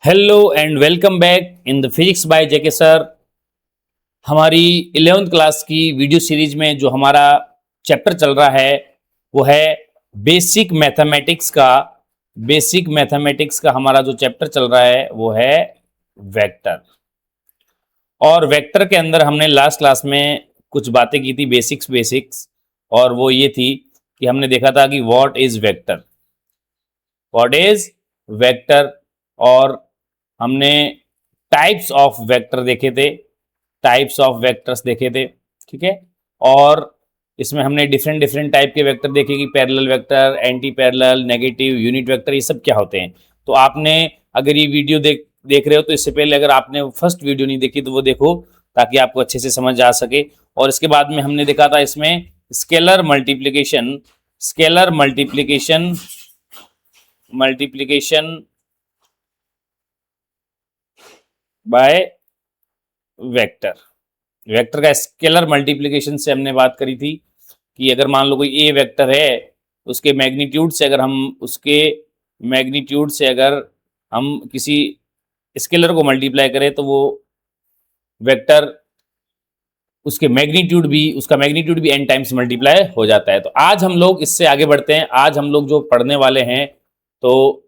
Hello and welcome back in the physics by JK sir. हमारी 11th class की video series में जो हमारा चैप्टर चल रहा है वो है बेसिक मैथमेटिक्स का हमारा जो चैप्टर चल रहा है वो है वेक्टर। और वेक्टर के अंदर हमने लास्ट क्लास में कुछ बातें की थी बेसिक्स, और वो ये थी कि हमने देखा था कि व्हाट इज वेक्टर, और हमने टाइप्स ऑफ वेक्टर देखे थे, देखे थे। ठीक है। और इसमें हमने डिफरेंट टाइप के वेक्टर देखे कि parallel vector, anti parallel, negative, unit vector, ये सब क्या होते हैं। तो आपने अगर ये वीडियो देख रहे हो तो इससे पहले अगर आपने फर्स्ट वीडियो नहीं देखी तो वो देखो, ताकि आपको अच्छे से समझ आ सके। और इसके बाद में हमने देखा था इसमें स्केलर मल्टीप्लिकेशन बाय वेक्टर का स्केलर मल्टीप्लिकेशन से हमने बात करी थी कि अगर मान लो कोई ए वेक्टर है, उसके मैग्नीट्यूड से अगर हम किसी स्केलर को मल्टीप्लाई करें तो वो वेक्टर उसका मैग्नीट्यूड भी n टाइम्स मल्टीप्लाई हो जाता है। तो आज हम लोग इससे आगे बढ़ते हैं। आज हम लोग जो पढ़ने वाले हैं तो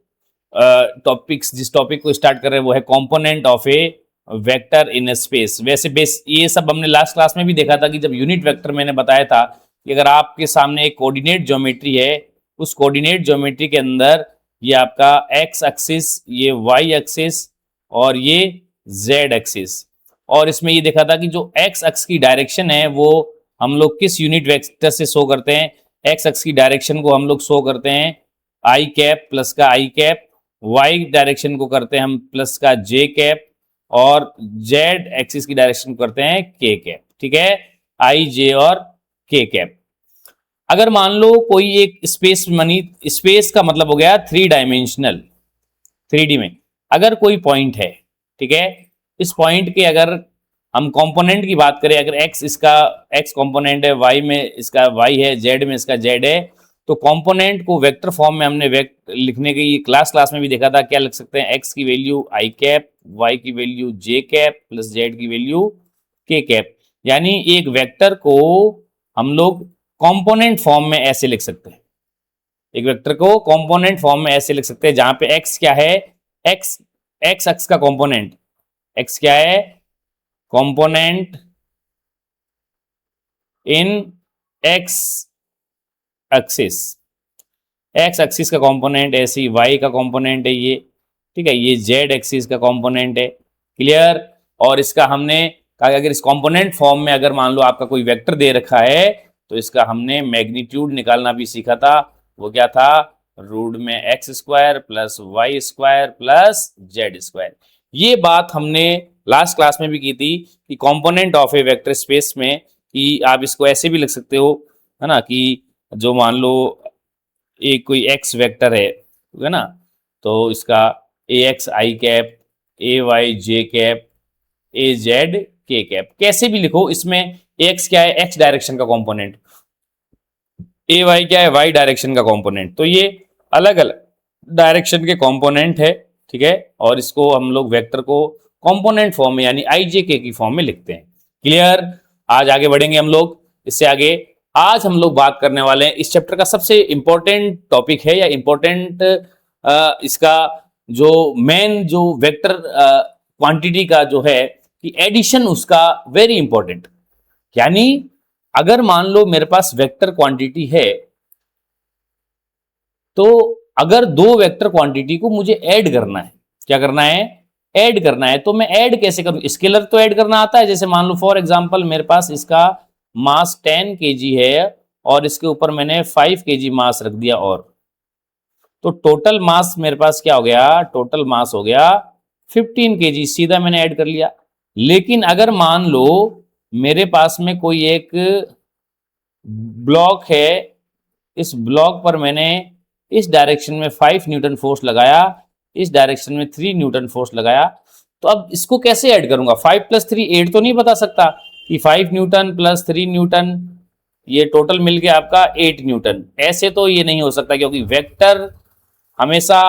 जिस टॉपिक को स्टार्ट कर रहे हैं वो है component of a vector in A space. वैसे ये सब हमने लास्ट क्लास में भी देखा था कि जब यूनिट वेक्टर मैंने बताया था कि अगर आपके सामने एक कोऑर्डिनेट ज्योमेट्री है, उस कोऑर्डिनेट ज्योमेट्री के अंदर ये आपका एक्स एक्सिस, ये वाई एक्सिस और ये जेड एक्सिस, और इसमें ये देखा था कि जो एक्स अक्ष की डायरेक्शन है वो हम लोग किस यूनिट वेक्टर से शो करते हैं। एक्स अक्ष की डायरेक्शन को हम लोग शो करते हैं आई कैप प्लस का आई कैप, वाई डायरेक्शन को करते हैं हम प्लस का जे कैप, और जेड एक्सिस की डायरेक्शन को करते हैं के कैप। ठीक है, आई जे और के कैप। अगर मान लो कोई एक स्पेस का मतलब हो गया 3D में अगर कोई पॉइंट है, ठीक है, इस पॉइंट के अगर हम कंपोनेंट की बात करें, अगर इसका x कंपोनेंट है, y में इसका y है, z में इसका z है, तो कंपोनेंट को वेक्टर फॉर्म में हमने लिखने की क्लास में भी देखा था। क्या लिख सकते हैं? x की वैल्यू i कैप, y की value j cap plus z की वैल्यू k कैप। यानी एक वेक्टर को हम लोग कंपोनेंट फॉर्म में ऐसे लिख सकते हैं, जहां पे x क्या है, x अक्ष का कंपोनेंट, x क्या है, कंपोनेंट इन x एक्सिस का कंपोनेंट, ऐसे ही y का कंपोनेंट है ये, ठीक है, ये z एक्सिस का कंपोनेंट है। क्लियर। और इसका हमने कहा अगर इस कंपोनेंट फॉर्म में अगर मान लो आपका कोई वेक्टर दे रखा है तो इसका हमने मैग्नीट्यूड निकालना भी सीखा था। वो क्या था? रूट में X square plus Y square plus Z square. ये बात हमने लास्ट क्लास में भी की थी कि component of a vector space में कि आप इसको ऐसे भी लिख सकते हो, है ना, कि जो मान लो एक कोई एक्स वेक्टर है ना, तो इसका ए एक्स आई कैप, ए वाई जे कैप, ए जेड के कैप, कैसे भी लिखो। इसमें एक्स क्या है? एक्स डायरेक्शन का कंपोनेंट, ए वाई क्या है? वाई डायरेक्शन का कंपोनेंट। तो ये अलग अलग डायरेक्शन के कंपोनेंट है, ठीक है, और इसको हम लोग वेक्टर को कंपोनेंट फॉर्म में यानी आई जे के की फॉर्म में लिखते हैं। क्लियर। आज आगे बढ़ेंगे हम लोग इससे आगे। आज हम लोग बात करने वाले हैं इस चैप्टर का सबसे इंपॉर्टेंट टॉपिक है, या इंपॉर्टेंट इसका जो मेन जो वेक्टर क्वांटिटी का जो है कि एडिशन, उसका वेरी इंपॉर्टेंट। यानी अगर मान लो मेरे पास वेक्टर क्वांटिटी है, तो अगर दो वेक्टर क्वांटिटी को मुझे ऐड करना है, क्या करना है? ऐड करना है। तो मैं ऐड कैसे करूं? स्केलर तो ऐड करना आता है। जैसे मान लो फॉर एग्जांपल मेरे पास इसका मास 10 kg है और इसके ऊपर मैंने 5 kg मास रख दिया, और तो टोटल मास मेरे पास क्या हो गया? टोटल मास हो गया 15 kg, सीधा मैंने ऐड कर लिया। लेकिन अगर मान लो मेरे पास में कोई एक ब्लॉक है, इस ब्लॉक पर मैंने इस डायरेक्शन में 5 न्यूटन फोर्स लगाया, इस डायरेक्शन में 3 न्यूटन फोर्स लगाया, तो अब इसको कैसे ऐड करूंगा? 5 + 3 8 तो नहीं बता सकता कि 5 न्यूटन प्लस 3 न्यूटन ये टोटल मिलके आपका 8 न्यूटन। ऐसे तो ये नहीं हो सकता, क्योंकि वेक्टर हमेशा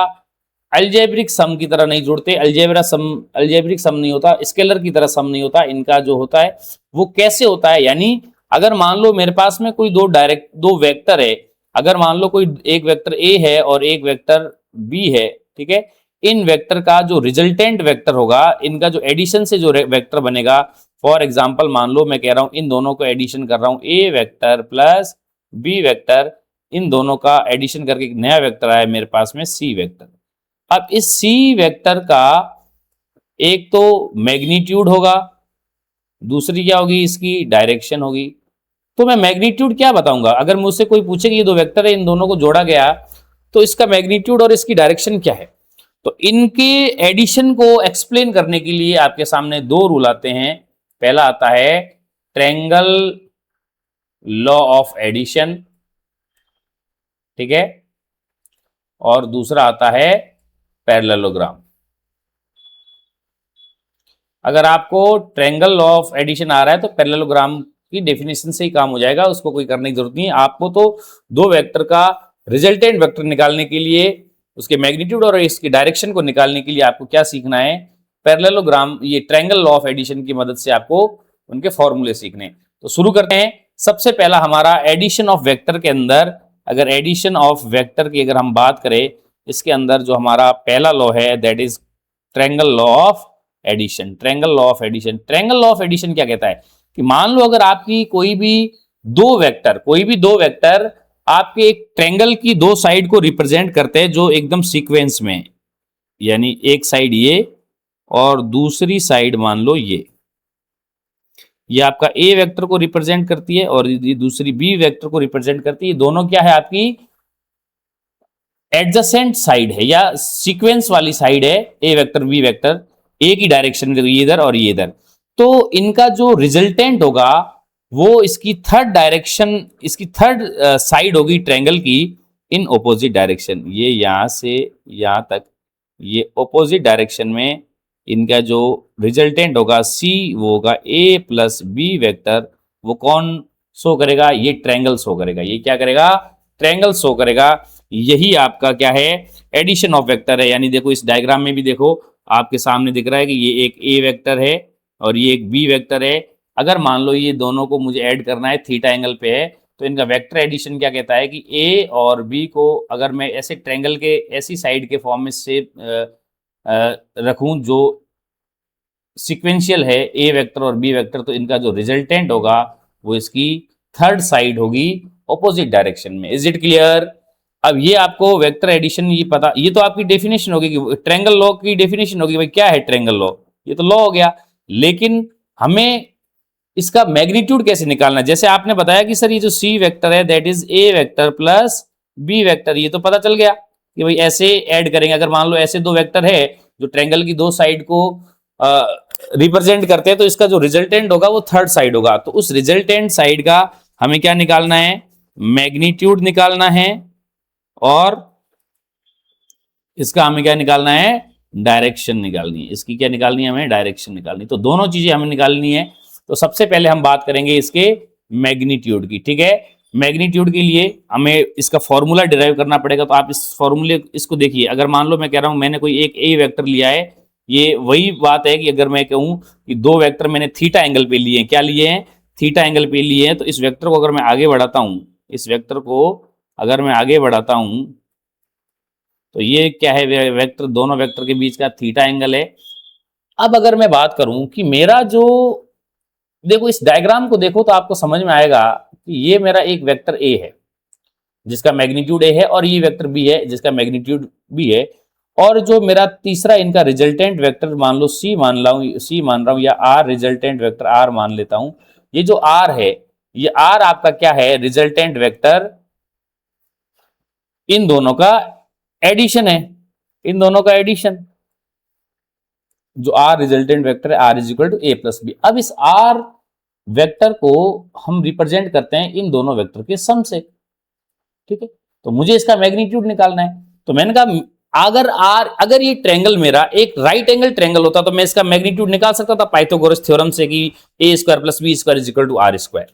अलजेब्रिक सम की तरह नहीं जुड़ते, अलजेब्रिक सम नहीं होता, स्केलर की तरह सम नहीं होता। इनका जो होता है वो कैसे होता है, यानी अगर मान लो मेरे पास में कोई दो वेक्टर है, अगर मान लो कोई एक वेक्टर ए है और एक वेक्टर बी है, ठीक है, इन वेक्टर का जो रिजल्टेंट वेक्टर होगा, इनका जो एडिशन से जो वेक्टर बनेगा, फॉर एग्जाम्पल मान लो मैं कह रहा हूं इन दोनों को एडिशन कर रहा हूं, ए वेक्टर प्लस बी वेक्टर, इन दोनों का एडिशन करके एक नया वेक्टर आया मेरे पास में सी वेक्टर। अब इस सी वेक्टर का एक तो मैग्नीट्यूड होगा, दूसरी क्या होगी, इसकी डायरेक्शन होगी। तो मैं मैग्नीट्यूड क्या बताऊंगा, अगर मुझसे कोई पूछे कि ये दो वेक्टर है, इन दोनों को जोड़ा गया तो इसका मैग्नीट्यूड और इसकी डायरेक्शन क्या है। तो इनके एडिशन को एक्सप्लेन करने के लिए आपके सामने दो रूल आते हैं। पहला आता है ट्रायंगल लॉ ऑफ एडिशन, ठीक है, और दूसरा आता है पैरेललोग्राम। अगर आपको ट्रायंगल लॉ ऑफ एडिशन आ रहा है तो पैरेललोग्राम की डेफिनेशन से ही काम हो जाएगा, उसको कोई करने की जरूरत नहीं है। आपको तो दो वेक्टर का रिजल्टेंट वेक्टर निकालने के लिए, उसके मैग्नीट्यूड और इसकी डायरेक्शन को निकालने के लिए आपको क्या सीखना है, पैरेललोग्राम, ये ट्रायंगल लॉ ऑफ एडिशन की मदद से आपको उनके फॉर्मूले सीखने। तो शुरू करते हैं। सबसे पहला हमारा एडिशन ऑफ वेक्टर के अंदर, अगर एडिशन ऑफ वेक्टर की अगर हम बात करें, इसके अंदर जो हमारा पहला लॉ है that is triangle law of addition. Triangle law of addition, triangle law of addition क्या कहता है कि मान लो अगर आपकी कोई भी दो वेक्टर आपके एक ट्रायंगल की दो साइड को रिप्रेजेंट करते हैं जो एकदम सीक्वेंस में है, यानी एक साइड ये और दूसरी साइड मान लो ये आपका ए वेक्टर को रिप्रेजेंट करती है और ये दूसरी बी वेक्टर को रिप्रेजेंट करती है। दोनों क्या है, आपकी एडजेसेंट साइड है या सीक्वेंस वाली साइड है, ए वेक्टर बी वेक्टर, ए की डायरेक्शन में, ये इधर और ये इधर। तो इनका जो रिजल्टेंट होगा वो इसकी थर्ड डायरेक्शन, इसकी थर्ड साइड होगी ट्रायंगल की इन ऑपोजिट डायरेक्शन। ये यहां से यहां तक, ये ऑपोजिट डायरेक्शन में इनका जो रिजल्टेंट होगा सी, वो होगा ए प्लस बी वेक्टर। वो कौन शो करेगा, ये ट्रायंगल शो करेगा। ये क्या करेगा, ट्रायंगल शो करेगा। यही आपका क्या है, एडिशन ऑफ वेक्टर है। यानी देखो इस डायग्राम में भी देखो आपके सामने दिख रहा है कि ये एक ए वेक्टर है और ये एक बी वेक्टर है। अगर मान लो ये दोनों को मुझे ऐड करना है, थीटा एंगल पे है, तो इनका वेक्टर एडिशन क्या कहता है कि ए और बी को अगर मैं ऐसे ट्रायंगल के ऐसी साइड के फॉर्म में से रखूं जो सीक्वेंशियल है, ए वेक्टर और बी वेक्टर, तो इनका जो रिजल्टेंट होगा वो इसकी थर्ड साइड होगी ऑपोजिट डायरेक्शन में। Is it clear. अब ये आपको वेक्टर एडिशन ये पता, ये तो आपकी डेफिनेशन होगी कि ट्रायंगल लॉ की डेफिनेशन होगी, भाई क्या है ट्रायंगल लॉ, ये तो लॉ हो गया। लेकिन हमें इसका मैग्नीट्यूड कैसे निकालना है। जैसे आपने बताया कि सर ये जो सी वेक्टर है that is A vector plus B vector, ये तो पता चल गया कि भाई ऐसे ऐड करेंगे। अगर मान लो ऐसे दो वेक्टर है जो ट्रायंगल की दो साइड को रिप्रेजेंट करते हैं, तो इसका जो रिजल्टेंट होगा वो थर्ड साइड होगा। तो उस रिजल्टेंट साइड का हमें क्या निकालना है, मैग्नीट्यूड निकालना है, और इसका हमें क्या निकालना है, डायरेक्शन निकालनी है। इसकी क्या निकालनी है, हमें डायरेक्शन निकालनी। तो दोनों चीजें हमें निकालनी है। तो सबसे पहले हम बात करेंगे इसके मैग्नीट्यूड की, ठीक है। मैग्नीट्यूड के लिए हमें इसका फॉर्मूला डिराइव करना पड़ेगा। तो आप इस फॉर्मूले इसको देखिए। अगर मान लो मैं कह रहा हूं मैंने कोई एक ए वेक्टर लिया है, ये वही बात है कि अगर मैं कहूं कि दो वेक्टर मैंने थीटा एंगल पे लिए हैं, क्या लिए हैं, थीटा एंगल पे लिए हैं, तो इस वेक्टर को अगर मैं आगे बढ़ाता हूं, इस वेक्टर को अगर मैं आगे बढ़ाता हूं, तो ये क्या है, वेक्टर, दोनों वेक्टर के बीच का थीटा एंगल है। अब अगर मैं बात करूं कि मेरा जो, देखो इस डायग्राम को देखो तो आपको समझ में आएगा कि ये मेरा एक वेक्टर ए है जिसका मैग्नीट्यूड ए है, और ये वेक्टर बी है जिसका मैग्नीट्यूड बी है, और जो मेरा तीसरा इनका रिजल्टेंट वेक्टर मान लो सी मान रहा हूं, या आर रिजल्टेंट वेक्टर आर मान लेता हूं। ये जो आर है, ये आर आपका क्या है, रिजल्टेंट वेक्टर इन दोनों का एडिशन है, इन दोनों का एडिशन। जो आर रिजल्टेंट वेक्टर है, R is equal to A plus B. अब इस आर वेक्टर को हम रिप्रेजेंट करते हैं इन दोनों वेक्टर के सम से, ठीक है। तो मुझे इसका मैग्नीट्यूड निकालना है। तो मैंने कहा अगर ये ट्रायंगल मेरा एक राइट एंगल ट्रायंगल होता तो मैं इसका मैग्नीट्यूड निकाल सकता था पाइथागोरस थ्योरम से कि a square plus B square is equal to r square.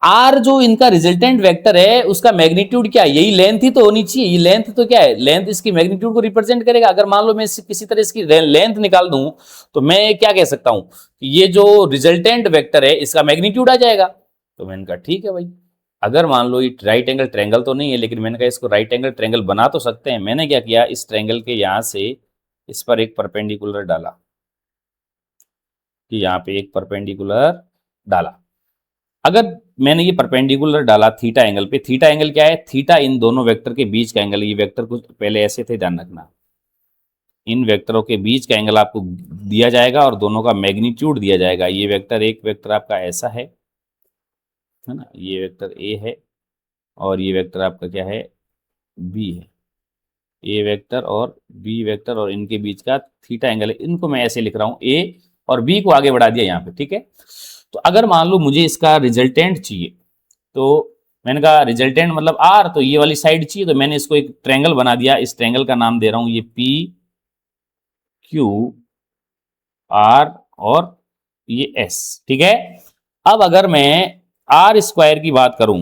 R जो इनका रिजल्टेंट वेक्टर है उसका मैग्नीट्यूड क्या है, यही लेंथ ही तो होनी चाहिए। ये लेंथ तो क्या है, लेंथ इसकी मैग्नीट्यूड को रिप्रेजेंट करेगा। अगर मान लो मैं किसी तरह इसकी लेंथ निकाल दूं तो मैं क्या कह सकता हूं कि ये जो रिजल्टेंट वेक्टर है इसका मैग्नीट्यूड आ जाएगा। तो मैंने कहा ठीक है भाई, अगर मान लो ये राइट एंगल ट्रायंगल तो नहीं है, लेकिन मैंने कहा इसको राइट एंगल ट्रायंगल बना तो सकते हैं। मैंने क्या किया, इस ट्रायंगल के यहां से इस पर एक परपेंडिकुलर डाला, कि यहाँ पे एक परपेंडिकुलर डाला। अगर मैंने ये परपेंडिकुलर डाला थीटा एंगल पे, थीटा एंगल क्या है, थीटा इन दोनों वेक्टर के बीच का एंगल। ये वेक्टर कुछ पहले ऐसे थे, ध्यान रखना, इन वेक्टरों के बीच का एंगल आपको दिया जाएगा और दोनों का मैग्नीट्यूड दिया जाएगा। ये वेक्टर, एक वेक्टर आपका ऐसा है ना, ये वेक्टर ए है और ये वेक्टर आपका क्या है, बी है। ए वेक्टर और बी वेक्टर और इनके बीच का थीटा एंगल है। इनको मैं ऐसे लिख रहा हूं, ए और बी को आगे बढ़ा दिया यहाँ पे, ठीक है। तो अगर मान लो मुझे इसका रिजल्टेंट चाहिए, तो मैंने कहा रिजल्टेंट मतलब आर, तो ये वाली साइड चाहिए, तो मैंने इसको एक ट्रायंगल बना दिया। इस ट्रायंगल का नाम दे रहा हूं ये पी क्यू आर और ये एस, ठीक है। अब अगर मैं आर स्क्वायर की बात करूं,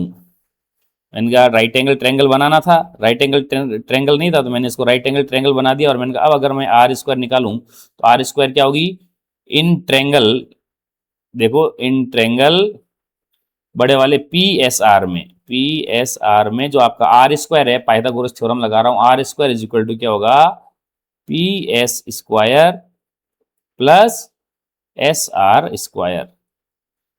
मैंने कहा राइट एंगल ट्रायंगल बनाना था, राइट एंगल ट्रायंगल नहीं था तो मैंने इसको राइट एंगल ट्रायंगल बना दिया। और मैंने कहा अब अगर मैं आर स्क्वायर निकालूं तो आर स्क्वायर क्या होगी, इन ट्रायंगल, देखो इन ट्रायंगल बड़े वाले पी एस आर में जो आपका आर स्क्वायर है, पाइथागोरस थ्योरम लगा रहा हूं, R square is equal to क्या होगा, P S square plus S R square.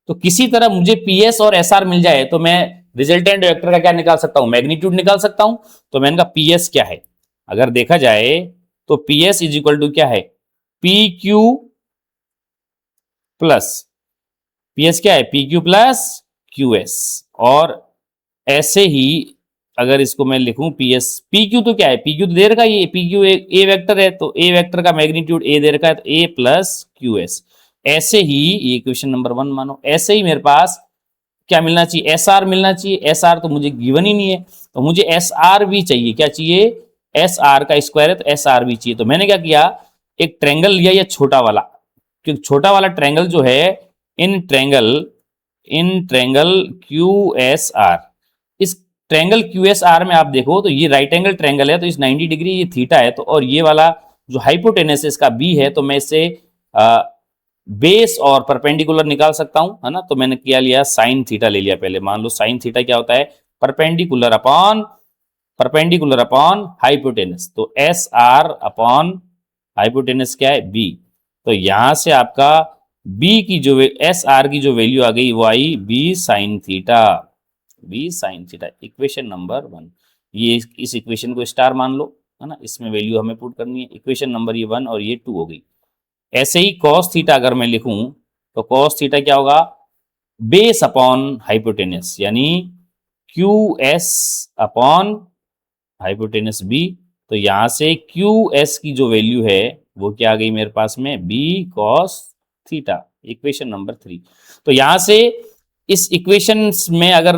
तो किसी तरह मुझे पी एस और एस आर मिल जाए तो मैं रिजल्टेंट वेक्टर का क्या निकाल सकता हूं, मैग्नीट्यूड निकाल सकता हूं। तो मैंने कहा पी एस क्या है, अगर देखा जाए तो P S is equal to क्या है, P Q plus, P S क्या है, P Q plus Q S. और ऐसे ही अगर इसको मैं लिखूं पी एस, पी क्यू तो क्या है, पी क्यू तो दे रखा है, ये पी क्यू ए वेक्टर है, तो ए वेक्टर का मैग्नीट्यूड ए दे रखा है, तो ए प्लस क्यू एस। ऐसे ही ये इक्वेशन नंबर 1 मानो। ऐसे ही मेरे पास क्या मिलना चाहिए, एस आर मिलना चाहिए। एस आर तो मुझे गिवन ही नहीं है, तो मुझे एस आर भी चाहिए। क्या चाहिए, एस आर का स्क्वायर है तो एस आर भी चाहिए। तो मैंने क्या किया, एक ट्रायंगल लिया, ये छोटा वाला, क्योंकि छोटा वाला ट्रायंगल जो है, in triangle Q S R, इस ट्रायंगल क्यू एस आर में आप देखो तो ये राइट एंगल ट्रायंगल है, तो इस 90 डिग्री ये थीटा है, तो और ये वाला जो हाइपोटेनस है इसका बी है, तो मैं इससे बेस और परपेंडिकुलर निकाल सकता हूं, है ना। तो मैंने क्या लिया, साइन थीटा ले लिया पहले। मान लो साइन थीटा क्या होता है, परपेंडिकुलर अपॉन हाइपोटेनस। तो एस आर अपॉन हाइपोटेनस क्या है, बी। तो यहां से आपका बी की जो एस आर की जो वैल्यू आ गई वो आई b sine theta, equation number 1। ये इस इक्वेशन को स्टार मान लो, है ना, इसमें वैल्यू हमें पुट करनी है। इक्वेशन नंबर ये 1 और ये 2 हो गई। ऐसे ही कॉस थीटा अगर मैं लिखूं तो कॉस थीटा क्या होगा, बेस अपॉन हाइपोटेनस, यानी Q S upon hypotenuse B. तो यहां से क्यू एस की जो वैल्यू है वो क्या आ गई मेरे पास में, B cos theta, equation number 3। तो यहां से इस इक्वेशन में अगर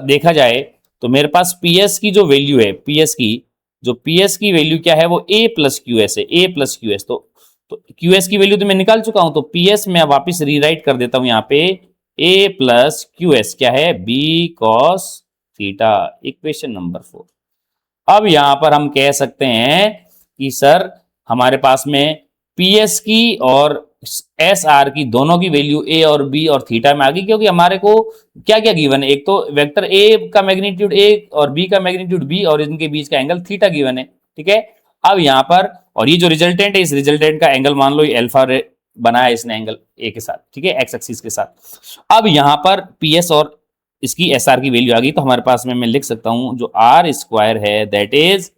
देखा जाए तो मेरे पास पी एस की जो वैल्यू है, पी एस की वैल्यू क्या है, वो ए प्लस क्यू एस है, ए प्लस क्यू एस। तो क्यू एस की वैल्यू तो मैं निकाल चुका हूं, तो पी एस मैं वापिस रीराइट कर देता हूं यहाँ पे, ए प्लस क्यू एस क्या है, B cos theta, equation number 4। अब यहां पर हम कह सकते हैं कि सर हमारे पास में पी एस की और एस आर की दोनों की वैल्यू ए और बी और थीटा में आ गई, क्योंकि हमारे को क्या क्या गिवन है, एक तो वेक्टर ए का मैग्नीट्यूड ए और बी का मैग्नीट्यूड बी और इनके बीच का एंगल थीटा गिवन है, ठीक है। अब यहां पर, और ये जो रिजल्टेंट है, इस रिजल्टेंट का एंगल मान लो ये अल्फा बनाया इसने एंगल ए के साथ, ठीक है, एक्स एक्सिस के साथ। अब यहां पर पी एस और इसकी एस आर की वैल्यू आ गई, तो हमारे पास में मैं लिख सकता हूं जो आर स्क्वायर है that is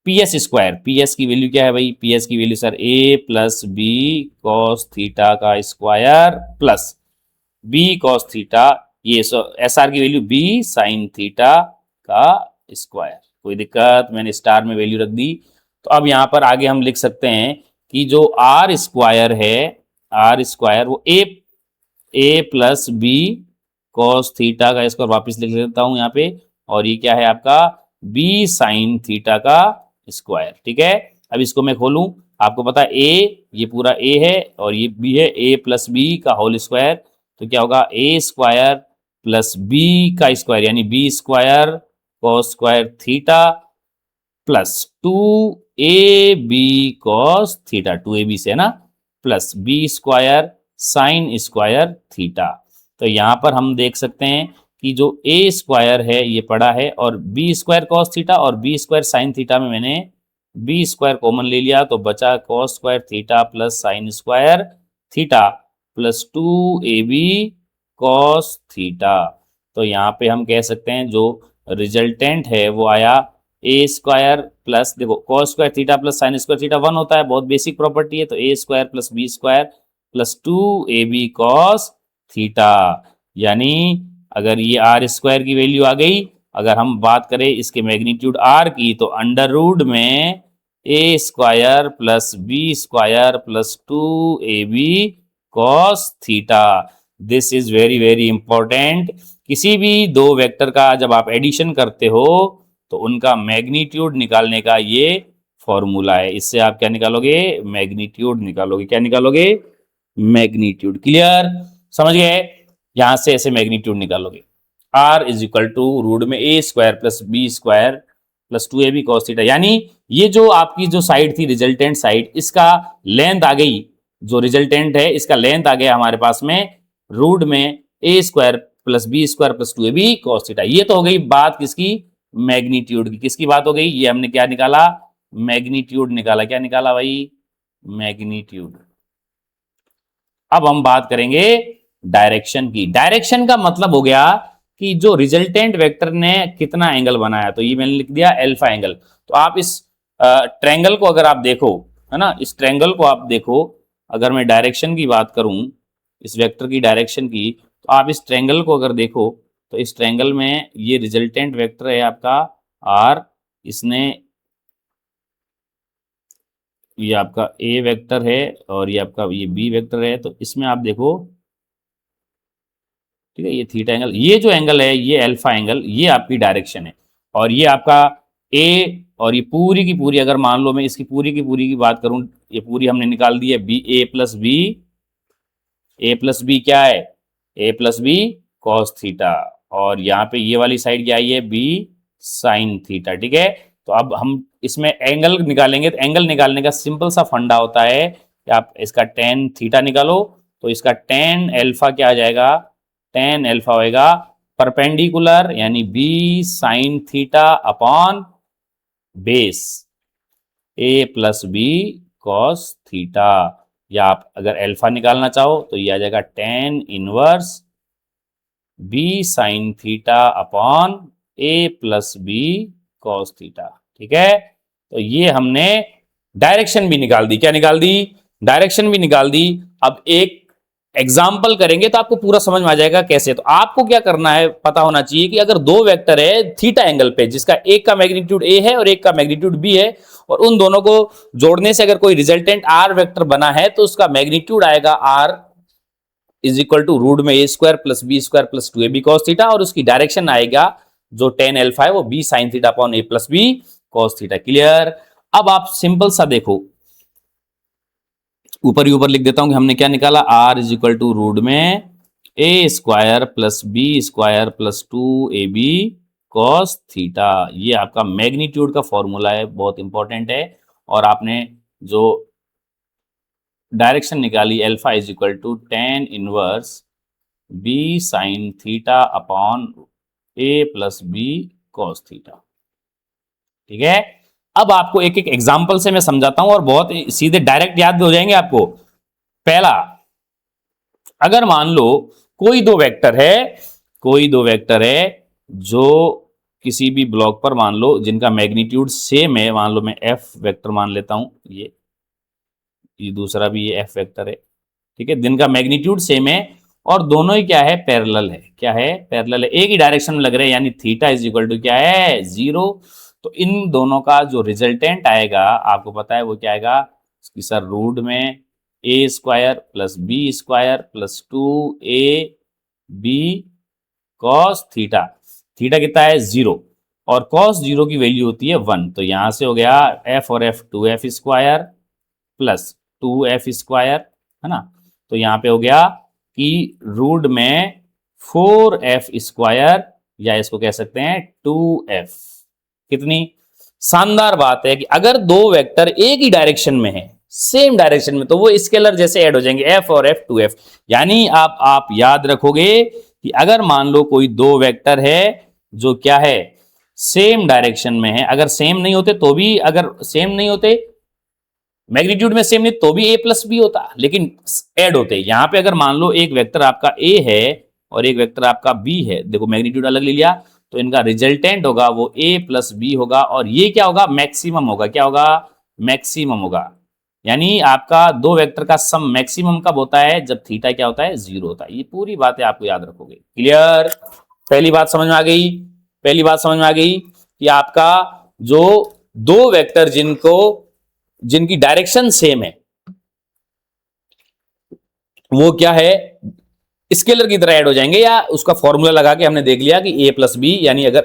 P S square. P S की वैल्यू क्या है भाई, पी एस की value sir A plus B cos theta का square plus B cos theta, ये एस आर की वैल्यू बी साइन थीटा का स्क्वायर। कोई दिक्कत, मैंने स्टार में वैल्यू रख दी। तो अब यहां पर आगे हम लिख सकते हैं कि जो आर स्क्वायर है, आर स्क्वायर वो ए प्लस बी कॉस थीटा का स्क्वायर, वापिस लिख लेता हूं यहाँ पे, और ये क्या है आपका बी साइन थीटा का स्क्वायर, ठीक है। अब इसको मैं खोलूं, आपको पता है ए, ये पूरा ए है और ये बी है, ए प्लस बी का होल स्क्वायर, तो क्या होगा ए स्क्वायर प्लस बी का स्क्वायर यानी B square cos square theta plus 2ab cos theta, 2ab से है ना, plus B square sine square theta. तो यहां पर हम देख सकते हैं कि जो ए स्क्वायर है ये पड़ा है और बी स्क्वायर कॉस थीटा और बी स्क्वायर साइन थीटा में मैंने बी स्क्वायर कॉमन ले लिया तो बचा cos square theta plus sine square theta plus 2ab cos theta. तो यहाँ पे हम कह सकते हैं जो रिजल्टेंट है वो आया ए स्क्वायर प्लस, देखो cos square theta plus sine square theta 1 होता है, बहुत बेसिक प्रॉपर्टी है, तो a square plus B square plus 2ab cos theta. यानी अगर ये आर स्क्वायर की वैल्यू आ गई, अगर हम बात करें इसके मैग्नीट्यूड आर की, तो अंडर रूट में a square plus B square plus 2ab cos theta. This is very very important. किसी भी दो वेक्टर का जब आप एडिशन करते हो तो उनका मैग्नीट्यूड निकालने का ये फॉर्मूला है। इससे आप क्या निकालोगे? मैग्नीट्यूड निकालोगे। क्या निकालोगे? मैग्नीट्यूड। क्लियर? समझ गए? यहां से ऐसे मैग्नीट्यूड निकालोगे। R is equal to root में a square plus B square plus 2ab cos theta. यानी ये जो आपकी जो साइड थी रिजल्टेंट साइड, इसका लेंथ आ गई, जो रिजल्टेंट है इसका लेंथ आ गया हमारे पास में रूट में a square plus B square plus 2ab cos theta. ये तो हो गई बात किसकी? मैग्नीट्यूड की। किसकी बात हो गई? ये हमने क्या निकाला? मैग्नीट्यूड निकाला। क्या निकाला भाई? मैग्नीट्यूड। अब हम बात करेंगे डायरेक्शन की। डायरेक्शन का मतलब हो गया कि जो रिजल्टेंट वेक्टर ने कितना एंगल बनाया, तो ये मैंने लिख दिया अल्फा एंगल। तो आप इस ट्रायंगल को अगर आप देखो, है ना, इस ट्रायंगल को आप देखो, अगर मैं डायरेक्शन की बात करूं, इस वेक्टर की डायरेक्शन की, तो आप इस ट्रायंगल को अगर देखो तो इस ट्रायंगल में ये रिजल्टेंट वेक्टर है आपका आर, इसने ये आपका ए वेक्टर है और ये आपका ये बी वेक्टर है। तो इसमें आप देखो, ठीक है, ये थीटा एंगल, ये जो एंगल है ये अल्फा एंगल, ये आपकी डायरेक्शन है। और ये आपका ए, और ये पूरी की पूरी, अगर मान लो मैं इसकी पूरी की पूरी की बात करूं, ये पूरी हमने निकाल दी है B, A plus B, A plus B क्या है? A plus B cos theta. और यहाँ पे ये वाली साइड क्या आई है? B sine theta. ठीक है, तो अब हम इसमें एंगल निकालेंगे। तो एंगल निकालने का सिंपल सा फंडा होता है कि आप इसका टेन थीटा निकालो, तो इसका टेन अल्फा क्या आ जाएगा? टेन अल्फा होएगा परपेंडिकुलर, यानी b sine theta upon base a plus B cos theta. या आप अगर अल्फा निकालना चाहो तो ये आ जाएगा tan inverse B sine theta upon ए प्लस बी कॉस थीटा। ठीक है, तो ये हमने डायरेक्शन भी निकाल दी। क्या निकाल दी? डायरेक्शन भी निकाल दी। अब एक एग्जाम्पल करेंगे तो आपको पूरा समझ में आ जाएगा कैसे। तो आपको क्या करना है, पता होना चाहिए कि अगर दो वेक्टर है थीटा एंगल पे, जिसका एक का मैग्नीट्यूड ए है और एक का मैग्नीट्यूड बी है, और उन दोनों को जोड़ने से अगर कोई रिजल्टेंट आर वेक्टर बना है तो उसका मैग्नीट्यूड आएगा r is equal to root में a square plus B square plus 2ab cos theta, और उसकी डायरेक्शन आएगा जो टेन अल्फा है वो बी साइन थीटा अपॉन ए plus B cos theta. Clear? अब आप सिंपल सा देखो, ऊपर ही ऊपर लिख देता हूं कि हमने क्या निकाला? R is equal to root में a square plus B square plus 2ab cos theta. ये आपका मैग्नीट्यूड का फॉर्मूला है, बहुत इंपॉर्टेंट है। और आपने जो डायरेक्शन निकाली alpha is equal to tan inverse B sine theta upon A plus B cos theta. ठीक है, अब आपको एक एक एग्जांपल से मैं समझाता हूं और बहुत सीधे डायरेक्ट याद हो जाएंगे आपको। पहला, अगर मान लो कोई दो वेक्टर है, कोई दो वेक्टर है जो किसी भी ब्लॉक पर मान लो जिनका मैग्नीट्यूड सेम है, मान लो मैं एफ वेक्टर मान लेता हूं, ये दूसरा भी ये एफ वेक्टर है, ठीक है, जिनका मैग्नीट्यूड सेम है और दोनों ही क्या है? पैरेलल है। क्या है? पैरेलल है, एक ही डायरेक्शन में लग रहे हैं, यानी थीटा इज इक्वल टू क्या है? 0। तो इन दोनों का जो रिजल्टेंट आएगा आपको पता है वो क्या आएगा? इसकी सर रूट में a square plus B square plus 2ab cos theta. Theta कितना है? 0, और कॉस 0 की वैल्यू होती है 1। तो यहां से हो गया एफ और F 2f square plus 2f square, है ना। तो यहाँ पे हो गया कि रूट में 4f², या इसको कह सकते हैं 2f। कितनी शानदार बात है कि अगर दो वेक्टर एक ही डायरेक्शन में है, सेम डायरेक्शन में, तो वो स्केलर जैसे ऐड हो जाएंगे, f और f 2f। यानी आप याद रखोगे कि अगर मान लो कोई दो वेक्टर है जो क्या है, सेम डायरेक्शन में है, अगर सेम नहीं होते तो भी, अगर सेम नहीं होते मैग्नीट्यूड में सेम नहीं तो भी a प्लस बी होता, लेकिन ऐड होते। यहां पे अगर मान लो एक वेक्टर आपका a है और एक वेक्टर आपका b है, देखो मैग्नीट्यूड अलग ले लिया, तो इनका रिजल्टेंट होगा वो a प्लस बी होगा, और ये क्या होगा, मैक्सिमम होगा। क्या होगा, मैक्सिमम होगा। यानी आपका दो वेक्टर का सम मैक्सिमम कब होता है, जब थीटा क्या होता है, 0 होता है। ये पूरी बातें आपको याद रखोगे। क्लियर, पहली बात समझ में आ गई, पहली बात समझ में आ गई कि आपका जो दो वेक्टर जिनकी डायरेक्शन सेम है, वो क्या है, स्केलर की तरह ऐड हो जाएंगे, या उसका फॉर्मूला लगा के हमने देख लिया कि a प्लस बी, यानी अगर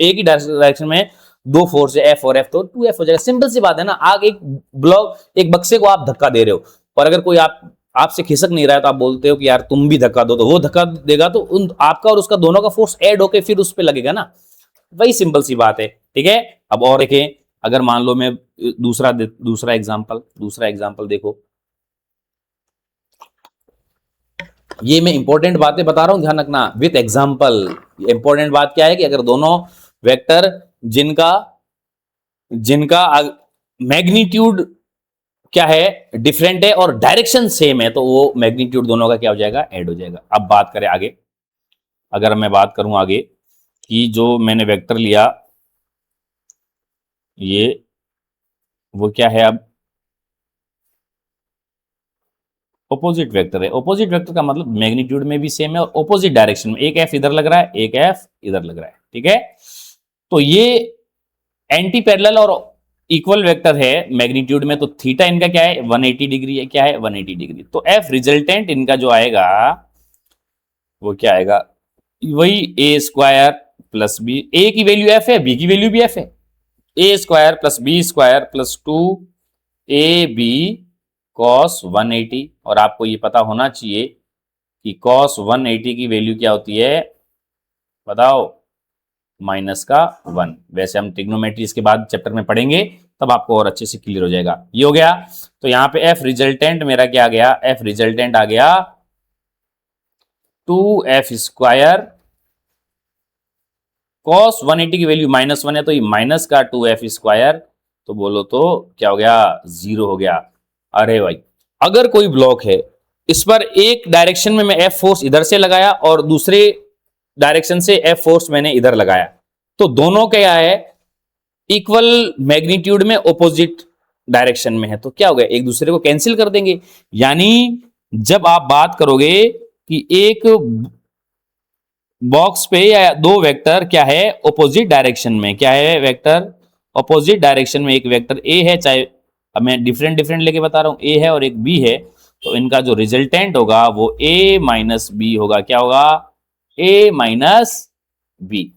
एक ही डायरेक्शन में दो फोर्स है, f और f, तो 2f हो जाएगा। सिंपल सी बात है ना। आग एक बक्से को आप धक्का दे रहे हो, और अगर कोई आपसे खिसक नहीं रहा है तो आप बोलते हो कि यार तुम भी धक्का दो, तो वो धक्का देगा तो आपका और उसका दोनों का फोर्स ऐड होके फिर उस पर लगेगा ना। वही सिंपल सी बात है। ठीक है, अब और देखें, अगर मान लो मैं दूसरा एग्जांपल देखो, ये मैं इंपॉर्टेंट बातें बता रहा हूं, ध्यान रखना विथ एग्जांपल। इंपॉर्टेंट बात क्या है कि अगर दोनों वेक्टर जिनका मैग्नीट्यूड क्या है, डिफरेंट है, और डायरेक्शन सेम है, तो वो मैग्नीट्यूड दोनों का क्या हो जाएगा, ऐड हो जाएगा। अब बात करें आगे, अगर मैं बात करूं आगे कि जो मैंने वेक्टर लिया, ये वो क्या है, अब ऑपोजिट वेक्टर है। ऑपोजिट वेक्टर का मतलब मैग्नीट्यूड में भी सेम है और ऑपोजिट डायरेक्शन में, एक एफ इधर लग रहा है, एक एफ इधर लग रहा है। ठीक है, तो ये एंटी पैरेलल और इक्वल वेक्टर है मैग्नीट्यूड में, तो थीटा इनका क्या है, 180 डिग्री है। क्या है, 180 डिग्री। तो एफ रिजल्टेंट इनका जो आएगा वो क्या आएगा, वही a² प्लस बी। ए की वैल्यू एफ है, बी की वैल्यू भी एफ है, a² plus b² plus 2ab cos 180। और आपको ये पता होना चाहिए कि cos 180 की वैल्यू क्या होती है, बताओ, -1। वैसे हम ट्रिग्नोमेट्री इसके बाद चैप्टर में पढ़ेंगे, तब आपको और अच्छे से क्लियर हो जाएगा। ये हो गया। तो यहां पे एफ रिजल्टेंट मेरा क्या आ गया, एफ रिजल्टेंट आ गया 2f²। cos 180 की वैल्यू -1 है, तो ये माइनस का 2f², तो बोलो तो क्या हो गया, 0 हो गया। अरे भाई, अगर कोई ब्लॉक है, इस पर एक डायरेक्शन में मैं एफ फोर्स इधर से लगाया और दूसरे डायरेक्शन से एफ फोर्स मैंने इधर लगाया, तो दोनों क्या है, इक्वल मैग्नीट्यूड में ऑपोजिट डायरेक्शन में है, तो क्या हो गया, एक दूसरे को कैंसिल कर देंगे। यानी जब आप बात करोगे कि एक बॉक्स पे या दो वेक्टर क्या है, ऑपोजिट डायरेक्शन में, क्या है, वेक्टर ऑपोजिट डायरेक्शन में, एक वेक्टर ए है, चाहे अब मैं डिफरेंट लेके बता रहा हूं, ए है और एक बी है, तो इनका जो रिजल्टेंट होगा वो a माइनस बी होगा। क्या होगा, a minus B.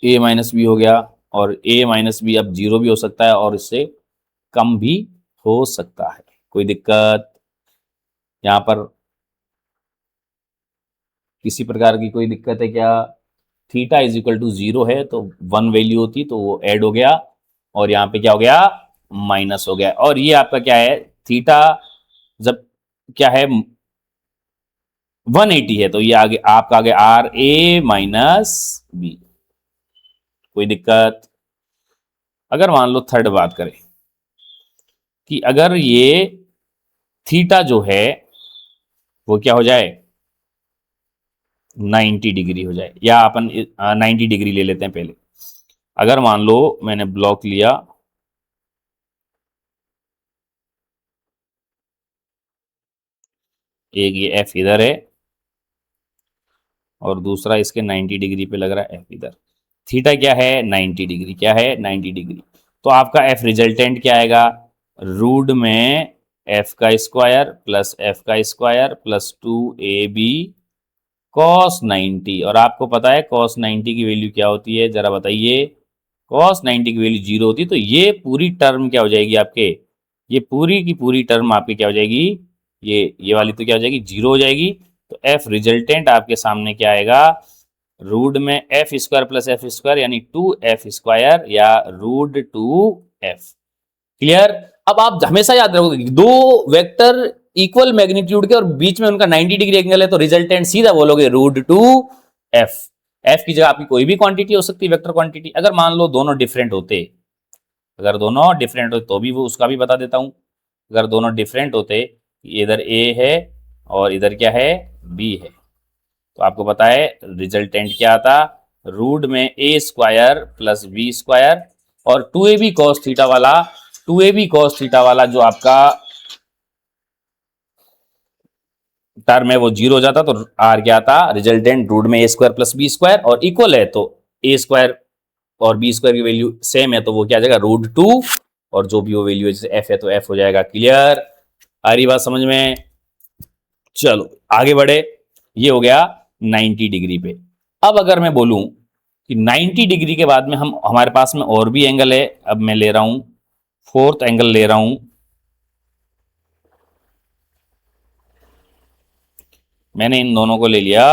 a minus B हो गया, और a माइनस बी अब 0 भी हो सकता है और इससे कम भी हो सकता है। कोई दिक्कत यहां पर, किसी प्रकार की कोई दिक्कत है क्या? थीटा इज इक्वल टू 0 है तो 1 वैल्यू होती, तो वो ऐड हो गया, और यहाँ पे क्या हो गया, माइनस हो गया। और ये आपका क्या है, थीटा जब क्या है 180 है, तो ये आगे आपका आगे आर ए माइनस बी। कोई दिक्कत? अगर मान लो थर्ड बात करें कि अगर ये थीटा जो है वो क्या हो जाए, 90 डिग्री हो जाए, या अपन 90 डिग्री ले लेते हैं पहले। अगर मान लो मैंने ब्लॉक लिया, एक ये एफ इधर है और दूसरा इसके 90 डिग्री पे लग रहा है एफ इधर। थीटा क्या है, 90 डिग्री। क्या है, 90 डिग्री। तो आपका एफ रिजल्टेंट क्या आएगा, रूट में f² plus f² plus 2ab cos 90। और आपको पता है cos 90 की वैल्यू क्या होती है, जरा बताइए। cos 90 की वैल्यू 0 होती है, तो ये पूरी टर्म क्या हो जाएगी आपके, ये पूरी की पूरी टर्म आपकी क्या हो जाएगी, ये वाली तो क्या हो जाएगी, 0 हो जाएगी। तो एफ रिजल्टेंट आपके सामने क्या आएगा, रूट में F square plus F square यानी 2f² या रूट 2f। क्लियर। अब आप हमेशा याद रखोगे कि दो वेक्टर इक्वल मैग्नीट्यूड के और बीच में उनका 90 डिग्री एंगल है तो रिजल्टेंट सीधा बोलोगे रूट 2f। f की जगह आपकी कोई भी क्वांटिटी हो सकती है, वेक्टर क्वांटिटी। अगर मान लो दोनों डिफरेंट होते, अगर दोनों डिफरेंट हो तो भी वो उसका भी बता देता हूं। अगर दोनों डिफरेंट होते, इधर a है और इधर क्या है, b है, तो आपको पता है रिजल्टेंट क्या आता, रूट में a² प्लस b² और 2ab cos थीटा वाला, 2ab cos थीटा वाला जो आपका टर्म है वो 0 हो जाता, तो r क्या आता, रिजल्टेंट रूट में a² प्लस b² और इक्वल है तो a² और b² की वैल्यू सेम है तो वो क्या आ जाएगा, रूट 2 और जो भी वो वैल्यू है जैसे f है तो f हो जाएगा। क्लियर, आ रही बात समझ में। चलो आगे बढ़े, ये हो गया 90 डिग्री पे। अब अगर मैं बोलूं कि 90 डिग्री के बाद में हमारे पास में और भी एंगल है, अब मैं ले रहा हूं फोर्थ एंगल ले रहा हूं, मैंने इन दोनों को ले लिया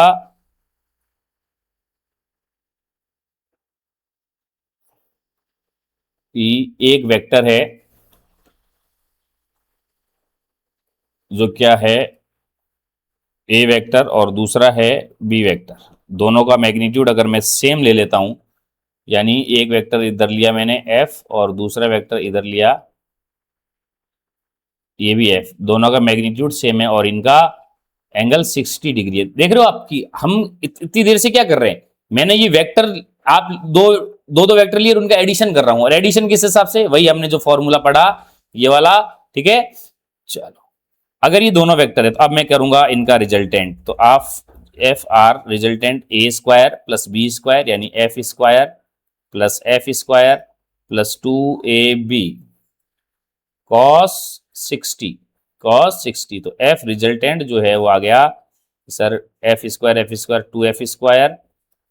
कि एक वेक्टर है जो क्या है ए वेक्टर और दूसरा है बी वेक्टर, दोनों का मैग्नीट्यूड अगर मैं सेम ले लेता हूं, यानी एक वेक्टर इधर लिया मैंने f और दूसरा वेक्टर इधर लिया ये भी f, दोनों का मैग्नीट्यूड सेम है और इनका एंगल 60 डिग्री है। देख रहे हो आपकी, हम इतनी देर से क्या कर रहे हैं, मैंने ये वेक्टर आप दो वेक्टर लिए और उनका एडिशन कर रहा हूं, और एडिशन किस हिसाब से, वही हमने जो फॉर्मूला पढ़ा ये वाला, ठीक है। चलो अगर ये दोनों वेक्टर है तो अब मैं करूंगा इनका रिजल्टेंट, तो आप F R resultant a² plus b² यानी f² plus f² plus 2ab cos 60 तो f रिजल्टेंट जो है वो आ गया sir f² 2f²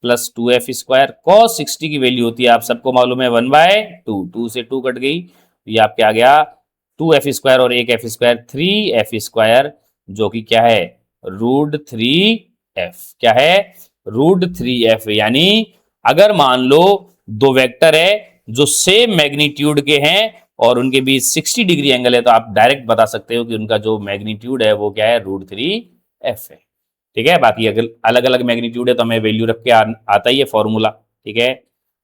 plus 2f² cos 60 की वैल्यू होती है आप सबको मालूम है 1/2, 2 से 2 कट गई, ये आपके आ गया 2f² और एक f², 3f², जो कि क्या है रूट 3f, क्या है रूट 3f। यानी अगर मान लो दो वेक्टर है जो सेम मैग्नीट्यूड के हैं और उनके बीच 60 डिग्री एंगल है तो आप डायरेक्ट बता सकते हो कि उनका जो मैग्नीट्यूड है वो क्या है, रूट 3f है। ठीक है, बाकी अगर अलग अलग मैग्नीट्यूड है तो हमें वैल्यू रख के आता ही है फॉर्मूला। ठीक है,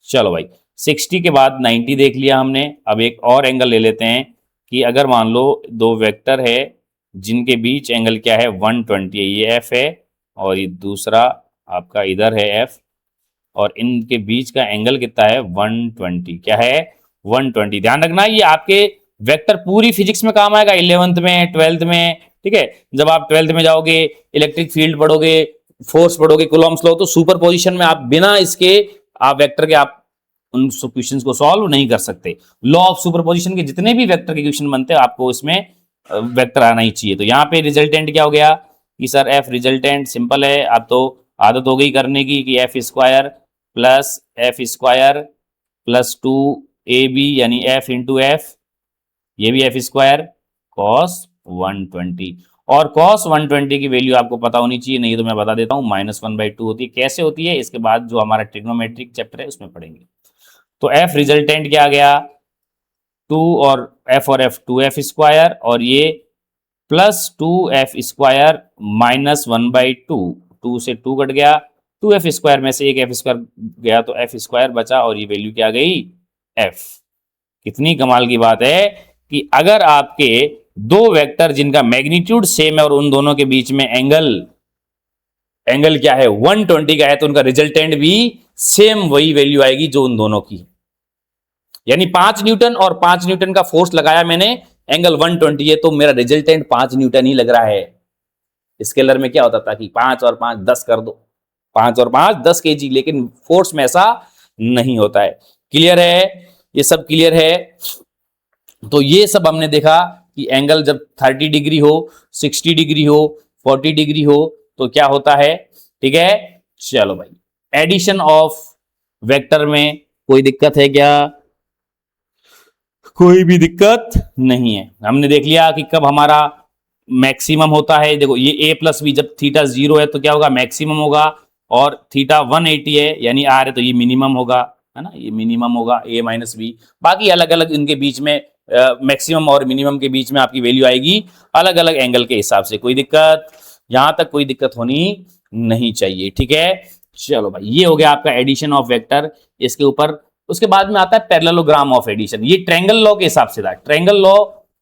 चलो भाई 60 के बाद 90 देख लिया हमने, अब एक और एंगल ले लेते हैं कि अगर मान लो दो वेक्टर है जिनके बीच एंगल क्या है 120 है, ये f है और ये दूसरा आपका इधर है f, और इनके बीच का एंगल कितना है 120, क्या है 120। ध्यान रखना ये आपके वेक्टर पूरी फिजिक्स में काम आएगा, 11th में 12th में, ठीक है। जब आप 12th में जाओगे इलेक्ट्रिक फील्ड पढ़ोगे, फोर्स पढ़ोगे, कूलॉम्स लॉ, तो सुपर पोजिशन में आप बिना इसके आप वेक्टर के आप उन क्वेश्चंस को सॉल्व नहीं कर सकते। लॉ ऑफ सुपरपोजिशन के जितने भी वेक्टर के क्वेश्चन बनते हैं आपको इसमें वेक्टर आना ही चाहिए। तो यहाँ पे रिजल्टेंट क्या हो गया कि सर एफ रिजल्टेंट सिंपल है, अब तो आदत हो गई करने की कि f² plus f² plus 2ab यानी f इंटू एफ, ये भी f² cos 120, और cos 120 की वैल्यू आपको पता होनी चाहिए, नहीं तो मैं बता देता हूँ -1/2 होती है। कैसे होती है इसके बाद जो हमारा ट्रिग्नोमेट्रिक चैप्टर है उसमें पढ़ेंगे। तो f रिजल्टेंट क्या आ गया 2 और f 2f² और ये प्लस 2f² -1/2, 2 से 2 कट गया, 2f² में से एक f² गया तो f² बचा और ये वैल्यू क्या आ गई f। कितनी कमाल की बात है कि अगर आपके दो वेक्टर जिनका मैग्नीट्यूड सेम है और उन दोनों के बीच में एंगल क्या है 120 का है तो उनका रिजल्टेंट भी सेम वही वैल्यू आएगी जो उन दोनों की, यानी 5 न्यूटन और 5 न्यूटन का फोर्स लगाया मैंने, एंगल 120 है तो मेरा रिजल्टेंट 5 न्यूटन ही लग रहा है। स्केलर में क्या होता था कि 5 और 5 10 कर दो, 5 और 5 10 kg, लेकिन फोर्स में ऐसा नहीं होता है। क्लियर है, ये सब क्लियर है। तो ये सब हमने देखा कि एंगल जब 30 डिग्री हो, 60 डिग्री हो, 40 डिग्री हो तो क्या होता है। ठीक है, चलो भाई एडिशन ऑफ वेक्टर में कोई दिक्कत है क्या, कोई भी दिक्कत नहीं है। हमने देख लिया कि कब हमारा मैक्सिमम होता है। देखो ये a प्लस बी, जब थीटा 0 है तो क्या होगा, मैक्सिमम होगा, और थीटा 180 है यानी r है तो ये मिनिमम होगा, है ना, ये मिनिमम होगा a माइनस बी। बाकी अलग अलग इनके बीच में मैक्सिमम और मिनिमम के बीच में आपकी वैल्यू आएगी अलग अलग एंगल के हिसाब से। कोई दिक्कत, यहां तक कोई दिक्कत होनी नहीं चाहिए, ठीक है। चलो भाई, ये हो गया आपका एडिशन ऑफ वेक्टर इसके ऊपर। उसके बाद में आता है पैरेललोग्राम ऑफ एडिशन। ये ट्रायंगल लॉ के हिसाब से था। ट्रायंगल लॉ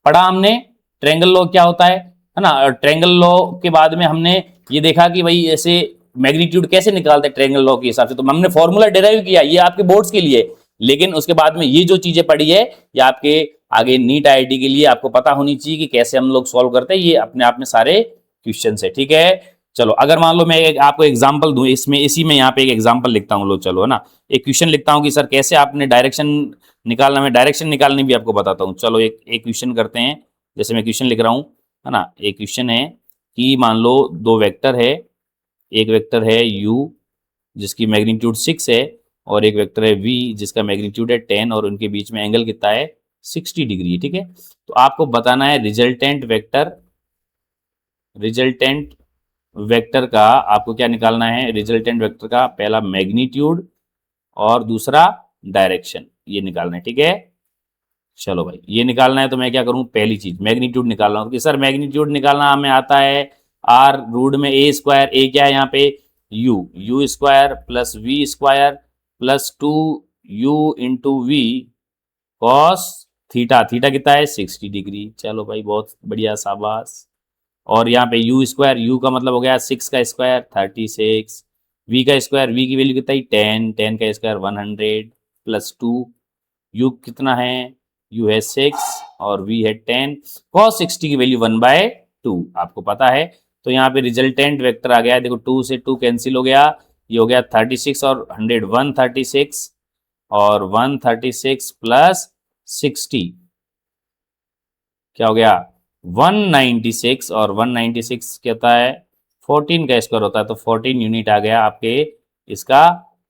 पढ़ा हमने। ट्रायंगल लॉ क्या होता है ना। ट्रायंगल लॉ के बाद में हमने ये देखा कि भाई ऐसे मैग्नीट्यूड कैसे निकालते हैं ट्रायंगल लॉ के हिसाब से, तो हमने फॉर्मूला डिराइव किया, ये आपके बोर्ड्स के लिए। लेकिन उसके बाद में ये जो चीजें पढ़ी है ये आपके आगे नीट आईआईटी के लिए आपको पता होनी चाहिए कि कैसे हम लोग सॉल्व करते हैं। ये अपने आप में सारे क्वेश्चन है, ठीक है। चलो अगर मान लो मैं आपको एग्जांपल दूं, इसमें इसी में यहाँ पे एक एग्जांपल लिखता हूं, लो चलो, है ना, एक क्वेश्चन लिखता हूं कि सर कैसे आपने डायरेक्शन निकालना, मैं डायरेक्शन निकालनी भी आपको बताता हूं। चलो एक क्वेश्चन करते हैं। जैसे मैं क्वेश्चन लिख रहा हूं, है ना, एक क्वेश्चन है कि मान लो दो वेक्टर है, एक वेक्टर है u जिसकी मैग्नीट्यूड 6 है, और एक वेक्टर है v जिसका मैग्नीट्यूड है 10, और उनके बीच में एंगल कितना है, 60 डिग्री, ठीक है। तो आपको बताना है रिजल्टेंट वेक्टर का आपको क्या निकालना है, रिजल्टेंट वेक्टर का पहला मैग्नीट्यूड और दूसरा डायरेक्शन, ये निकालना है, ठीक है। चलो भाई ये निकालना है तो मैं क्या करूं, पहली चीज मैग्नीट्यूड निकालना हूं कि सर मैग्नीट्यूड निकालना हमें आता है r रूट में a स्क्वायर, a क्या है यहाँ पे u square plus v square plus 2u into V cos theta, theta कितना है 60 डिग्री। चलो भाई बहुत बढ़िया, शाबाश। और यहाँ पे u स्क्वायर, u का मतलब हो गया 6 का स्क्वायर 36, v का स्क्वायर, v की वैल्यू कितना है 10, 10 का स्क्वायर 100 प्लस 2, u कितना है, u है 6 और v है 10, cos 60 की वैल्यू 1/2 आपको पता है। तो यहाँ पे रिजल्टेंट वेक्टर आ गया, देखो 2 से 2 कैंसिल हो गया, ये हो गया 36 और 100 136, और 136 प्लस 60 क्या हो गया 196, और 196 क्या होता है 14 का स्क्वायर होता है, तो 14 यूनिट आ गया आपके इसका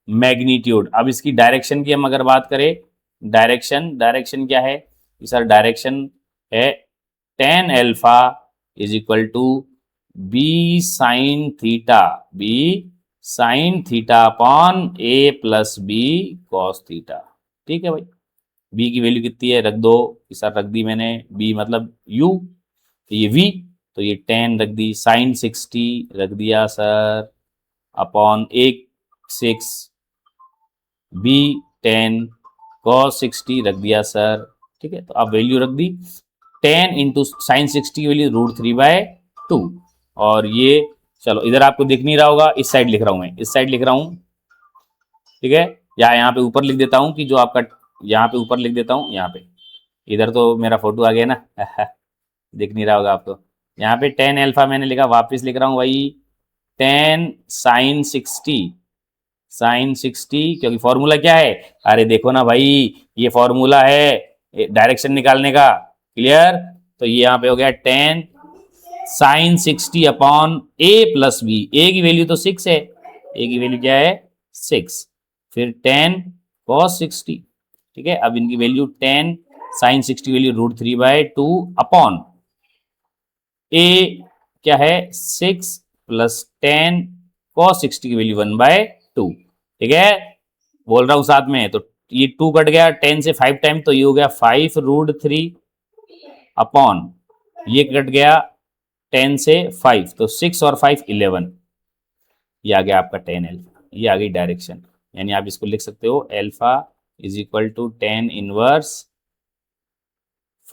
मैग्नीट्यूड। अब इसकी डायरेक्शन की हम अगर बात करें, डायरेक्शन क्या है सर, डायरेक्शन है tan alpha is equal to B sine theta upon a plus B cos theta, ठीक है भाई। b की वैल्यू कितनी है रख दो, सर रख दी मैंने, b मतलब u, तो ये v, तो ये 10 रख दी, साइन 60 रख दिया सर, अपॉन 6 b 10 cos 60 रख दिया सर, ठीक है। तो अब वैल्यू रख दी 10 इंटू साइन 60 की वैल्यू √3/2, और ये चलो इधर आपको दिख नहीं रहा होगा, इस साइड लिख रहा हूं मैं, इस साइड लिख रहा हूं, ठीक है। या यहाँ पे ऊपर लिख देता हूं कि जो आपका यहाँ पे ऊपर लिख देता हूं, यहाँ पे इधर तो मेरा फोटो आ गया ना दिख नहीं रहा होगा आपको। यहाँ पे tan अल्फा मैंने लिखा, वापस लिख रहा हूँ भाई 10 साइन 60 क्योंकि फॉर्मूला क्या है, अरे देखो ना भाई ये फॉर्मूला है डायरेक्शन निकालने का, क्लियर। तो ये यहाँ पे हो गया 10 sine 60 upon a plus B, a की वैल्यू तो 6 है, a की वैल्यू क्या है 6, फिर 10 cos 60, ठीक है। अब इनकी value 10 sine 60 value √3/2 upon a क्या है 6 प्लस 10 cos 60 की वैल्यू 1/2, ठीक है। बोल रहा हूं साथ में, तो ये 2 कट गया 10 से 5 टाइम, तो ये हो गया 5 √3 अपॉन ये कट गया 10 से 5, तो 6 और 5 11, ये आ गया आपका tan अल्फा, ये आ गई डायरेक्शन। यानी आप इसको लिख सकते हो alpha is equal to tan inverse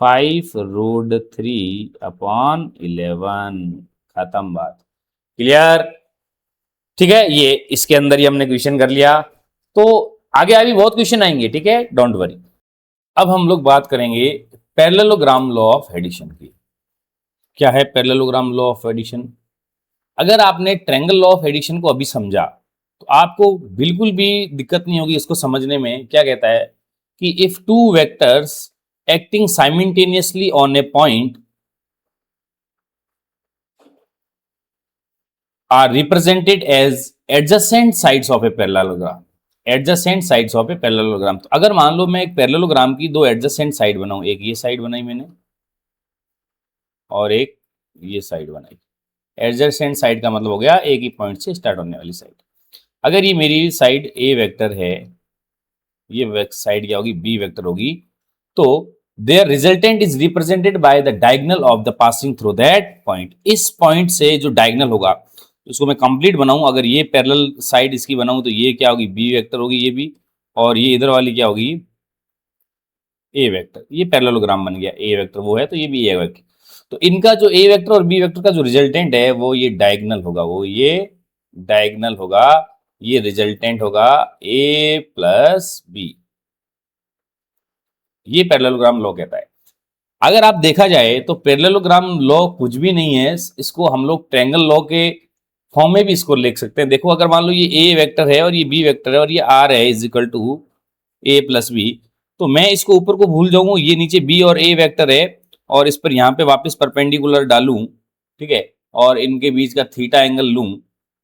5 √3 upon 11, खत्म बात, क्लियर, ठीक है। ये इसके अंदर ही हमने क्वेश्चन कर लिया, तो आगे अभी बहुत क्वेश्चन आएंगे, ठीक है, डोंट वरी। अब हम लोग बात करेंगे पैरेललोग्राम लॉ ऑफ एडिशन की। क्या है पैरेललोग्राम लॉ ऑफ एडिशन? अगर आपने ट्रायंगल लॉ ऑफ एडिशन को अभी समझा तो आपको बिल्कुल भी दिक्कत नहीं होगी इसको समझने में। क्या कहता है कि if two vectors acting simultaneously on a point are represented as adjacent sides of a parallelogram, adjacent sides of a parallelogram. तो अगर मान लो मैं एक पैरेललोग्राम की दो एडजेसेंट साइड बनाऊं, एक ये साइड बनाई मैंने और एक ये साइड बनाई। एडजेसेंट साइड का मतलब हो गया एक ही पॉइंट से स्टार्ट होने वाली साइड। अगर ये मेरी साइड ए वेक्टर है, ये साइड क्या होगी, बी वेक्टर होगी, तो their resultant is represented by the diagonal of the passing through that point. इस पॉइंट से जो डायगोनल होगा उसको मैं कंप्लीट बनाऊं, अगर ये पैरेलल साइड इसकी बनाऊं तो ये क्या होगी, बी वेक्टर होगी ये भी, और ये इधर वाली क्या होगी, ए वेक्टर। ये पैरेललोग्राम बन गया, ए वेक्टर वो है तो ये भी ए वेक्टर। तो इनका जो ए वेक्टर और बी वेक्टर का जो रिजल्टेंट है वो ये डायगोनल होगा, वो ये डायगोनल होगा, ये रिजल्टेंट होगा ए प्लस बी। ये पैरेललोग्राम लॉ कहता है। अगर आप देखा जाए तो पैरेललोग्राम लॉ कुछ भी नहीं है, इसको हम लोग ट्रायंगल लॉ के फॉर्म में भी इसको लिख सकते हैं। देखो अगर मान लो ये ए वेक्टर है और ये बी वेक्टर है और ये आर है is equal to A plus B, तो मैं इसको ऊपर को भूल जाऊंगा, ये नीचे बी और ए वेक्टर है और इस पर यहाँ पे वापस परपेंडिकुलर डालूं, ठीक है, और इनके बीच का थीटा एंगल लूं,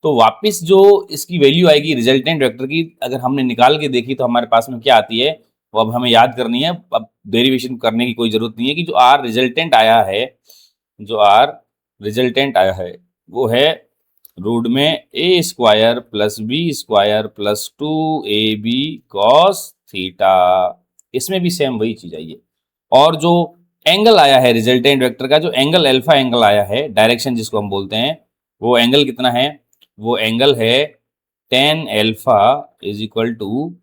तो वापस जो इसकी वैल्यू आएगी रिजल्टेंट वेक्टर की, अगर हमने निकाल के देखी तो हमारे पास में क्या आती है वो अब हमें याद करनी है। अब डेरिवेशन करने की कोई जरूरत नहीं है कि जो आर रिजल्टेंट आया है, जो आर रिजल्टेंट आया है वो है रूट में a square plus B square plus 2ab cos theta. इसमें भी सेम वही चीज आई है। और जो एंगल आया है रिजल्टेंट वेक्टर का, जो एंगल अल्फा एंगल आया है, डायरेक्शन जिसको हम बोलते हैं, वो एंगल कितना है, वो एंगल है tan alpha is equal to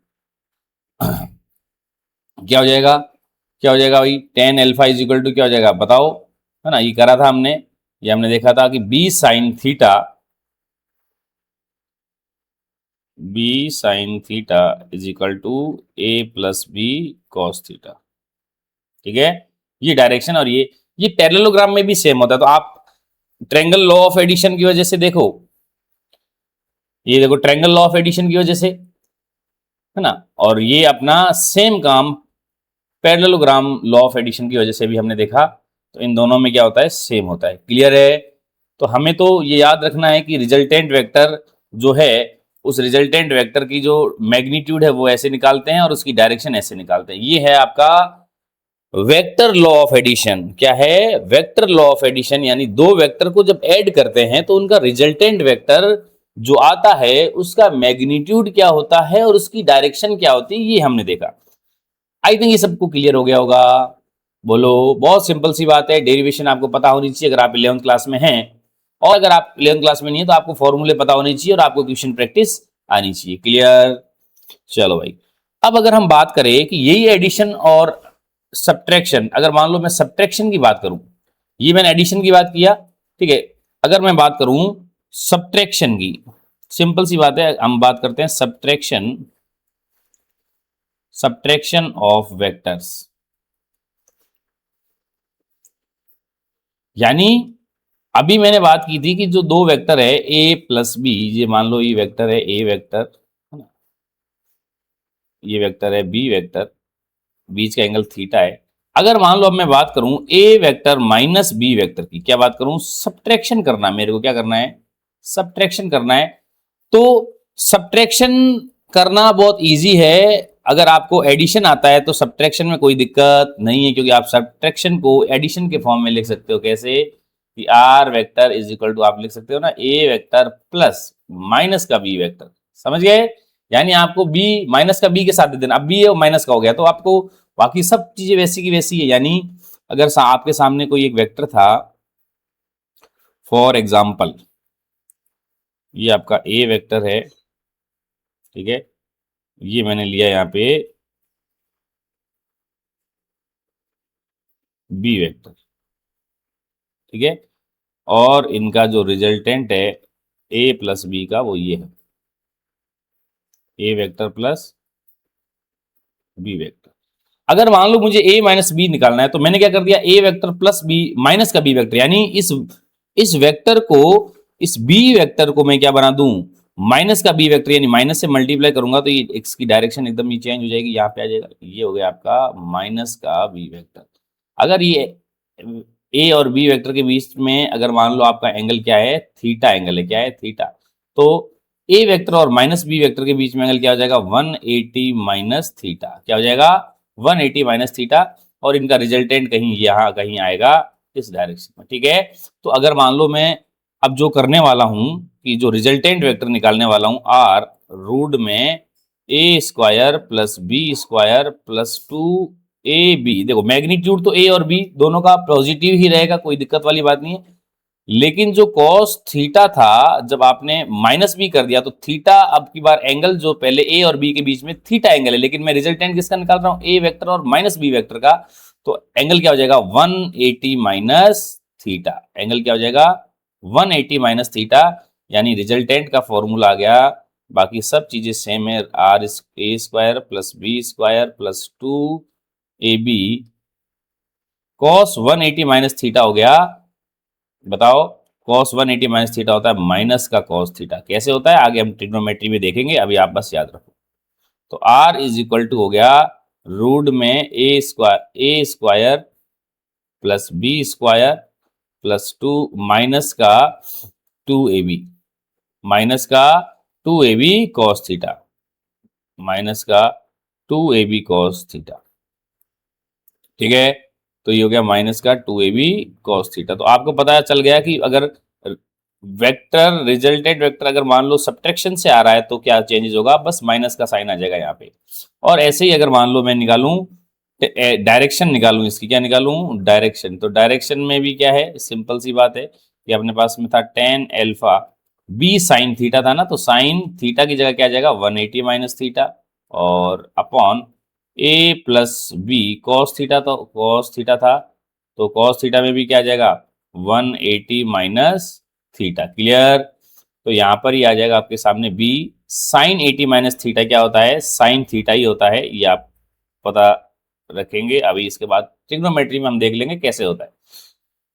क्या हो जाएगा, क्या हो जाएगा भाई, tan alpha is equal to क्या हो जाएगा बताओ, है ना, ये करा था हमने, ये हमने देखा था कि b sine theta is equal to a plus B cos theta. ठीक है, ये डायरेक्शन और ये पैरेललोग्राम में भी सेम होता है। तो आप ट्रायंगल लॉ ऑफ एडिशन की वजह से देखो, ये देखो ट्रायंगल लॉ ऑफ एडिशन की वजह से, है ना, और ये अपना सेम काम पैरेललोग्राम लॉ ऑफ एडिशन की वजह से भी हमने देखा। तो इन दोनों में क्या होता है, सेम होता है। क्लियर है? तो हमें तो ये याद रखना है कि रिजल्टेंट वेक्टर जो है, उस रिजल्टेंट वेक्टर की जो मैग्नीट्यूड है वो ऐसे निकालते हैं और उसकी डायरेक्शन ऐसे निकालते हैं। ये है आपका वेक्टर लॉ ऑफ एडिशन। क्या है? वेक्टर लॉ ऑफ एडिशन, यानी दो वेक्टर को जब ऐड करते हैं तो उनका रिजल्टेंट वेक्टर जो आता है उसका मैग्नीट्यूड क्या होता है और उसकी डायरेक्शन क्या होती है, ये हमने देखा। आई थिंक ये सबको क्लियर हो गया होगा। बोलो, बहुत सिंपल सी बात है, डेरिवेशन आपको पता होनी चाहिए अगर आप 11th क्लास में हैं, और अगर आप 11th क्लास में नहीं है तो आपको फॉर्मूले पता होने चाहिए और आपको क्वेश्चन प्रैक्टिस आनी चाहिए। क्लियर? चलो भाई, अब अगर हम बात करें कि यही एडिशन और सब्ट्रैक्शन, अगर मान लो मैं सब्ट्रैक्शन की बात करूं, ये मैंने एडिशन की बात किया, ठीक है, अगर मैं बात करूं सब्ट्रैक्शन की, सिंपल सी बात है, हम बात करते हैं सब्ट्रैक्शन ऑफ वेक्टर्स। यानी अभी मैंने बात की थी कि जो दो वेक्टर है a प्लस बी, ये मान लो ये वेक्टर है a वेक्टर, है ना, ये वेक्टर है b वेक्टर, बीच का एंगल थीटा है। अगर मान लो अब मैं बात करूं a vector minus b vector की, क्या बात करूं, सब्ट्रैक्शन करना है मेरे को, क्या करना है, सब्ट्रैक्शन करना है। तो सब्ट्रैक्शन करना बहुत इजी है। अगर आपको एडिशन आता है तो सब्ट्रैक्शन में कोई दिक्कत नहीं है, क्योंकि आप सब्ट्रैक्शन को एडिशन के फॉर्म में लिख सकते हो। कैसे कि R vector is equal to, आप लिख सकते हो ना, ए वेक्टर प्लस माइनस का बी वेक्टर। समझ गए? यानी आपको बी माइनस का बी के साथ दे देना, अब बी माइनस का हो गया तो आपको बाकी सब चीजें वैसी की वैसी है। यानी अगर आपके सामने कोई एक वेक्टर था, फॉर एग्जाम्पल ये आपका ए वेक्टर है, ठीक है, ये मैंने लिया यहाँ पे बी वेक्टर, ठीक है, और इनका जो रिजल्टेंट है ए प्लस बी का वो ये है, a vector plus B vector. अगर मान लो मुझे ए माइनस बी निकालना है तो मैंने क्या कर दिया, ए वेक्टर प्लस बी माइनस का बी वेक्टर, यानी इस वेक्टर को, इस बी वेक्टर को मैं क्या बना दूं, माइनस का बी वेक्टर, यानी माइनस से मल्टीप्लाई करूंगा तो ये एक्स की डायरेक्शन एकदम ही चेंज हो जाएगी, यहाँ पे आ जाएगा, ये हो गया आपका माइनस का बी वेक्टर। अगर ये ए और बी वेक्टर के बीच में अगर मान लो आपका एंगल क्या है, थीटा एंगल है, क्या है, थीटा, तो ए वेक्टर और माइनस बी वेक्टर के बीच में एंगल क्या हो जाएगा, 180 माइनस थीटा। क्या हो जाएगा, 180 माइनस थीटा, और इनका रिजल्टेंट कहीं यहाँ कहीं आएगा इस डायरेक्शन में, ठीक है। तो अगर मान लो मैं अब जो करने वाला हूं कि जो रिजल्टेंट वेक्टर निकालने वाला हूं आर रूट में a square plus B square plus 2ab, देखो मैग्नीट्यूड तो ए और बी दोनों का पॉजिटिव ही रहेगा, कोई दिक्कत वाली बात नहीं है। लेकिन जो कॉस थीटा था जब आपने माइनस बी कर दिया तो थीटा, अब की बार एंगल जो पहले ए और बी के बीच में थीटा एंगल है, लेकिन मैं रिजल्टेंट किसका निकाल रहा हूं, ए वेक्टर और माइनस बी वेक्टर का, तो एंगल क्या हो जाएगा 180 माइनस थीटा। एंगल क्या हो जाएगा 180 माइनस थीटा, यानी रिजल्टेंट का फॉर्मूला आ गया, बाकी सब चीजें सेम है, R A square plus B square plus 2ab cos 180 minus theta हो गया। बताओ cos 180 माइनस थीटा होता है माइनस का cos थीटा, कैसे होता है आगे हम ट्रिग्नोमेट्री में देखेंगे, अभी आप बस याद रखो। तो r इज इक्वल टू हो गया रूट में a square plus B square plus 2 minus का 2ab, माइनस का 2ab cos थीटा, माइनस का 2ab cos थीटा, ठीक है। तो ये हो गया माइनस का 2ab cos थीटा। तो आपको पता चल गया कि अगर वेक्टर रिजल्टेंट वेक्टर अगर मान लो सब्ट्रैक्शन से आ रहा है तो क्या चेंजेस होगा, बस माइनस का साइन आ जाएगा यहाँ पे। और ऐसे ही अगर मान लो मैं निकालूं डायरेक्शन निकालूं इसकी, क्या निकालूं डायरेक्शन, तो डायरेक्शन में भी क्या है, सिंपल सी बात है कि अपने पास में था tan alpha B sine theta था ना, तो साइन थीटा की जगह क्या आ जाएगा 180 माइनस थीटा और अपॉन ए प्लस बी कॉस थीटा, तो कॉस थीटा था तो कॉस थीटा में भी क्या आ जाएगा 180 माइनस थीटा। क्लियर। तो यहाँ पर ही आ जाएगा आपके सामने बी साइन 80 माइनस थीटा क्या होता है, साइन थीटा ही होता है, ये आप पता रखेंगे। अभी इसके बाद ट्रिग्नोमेट्री में हम देख लेंगे कैसे होता है।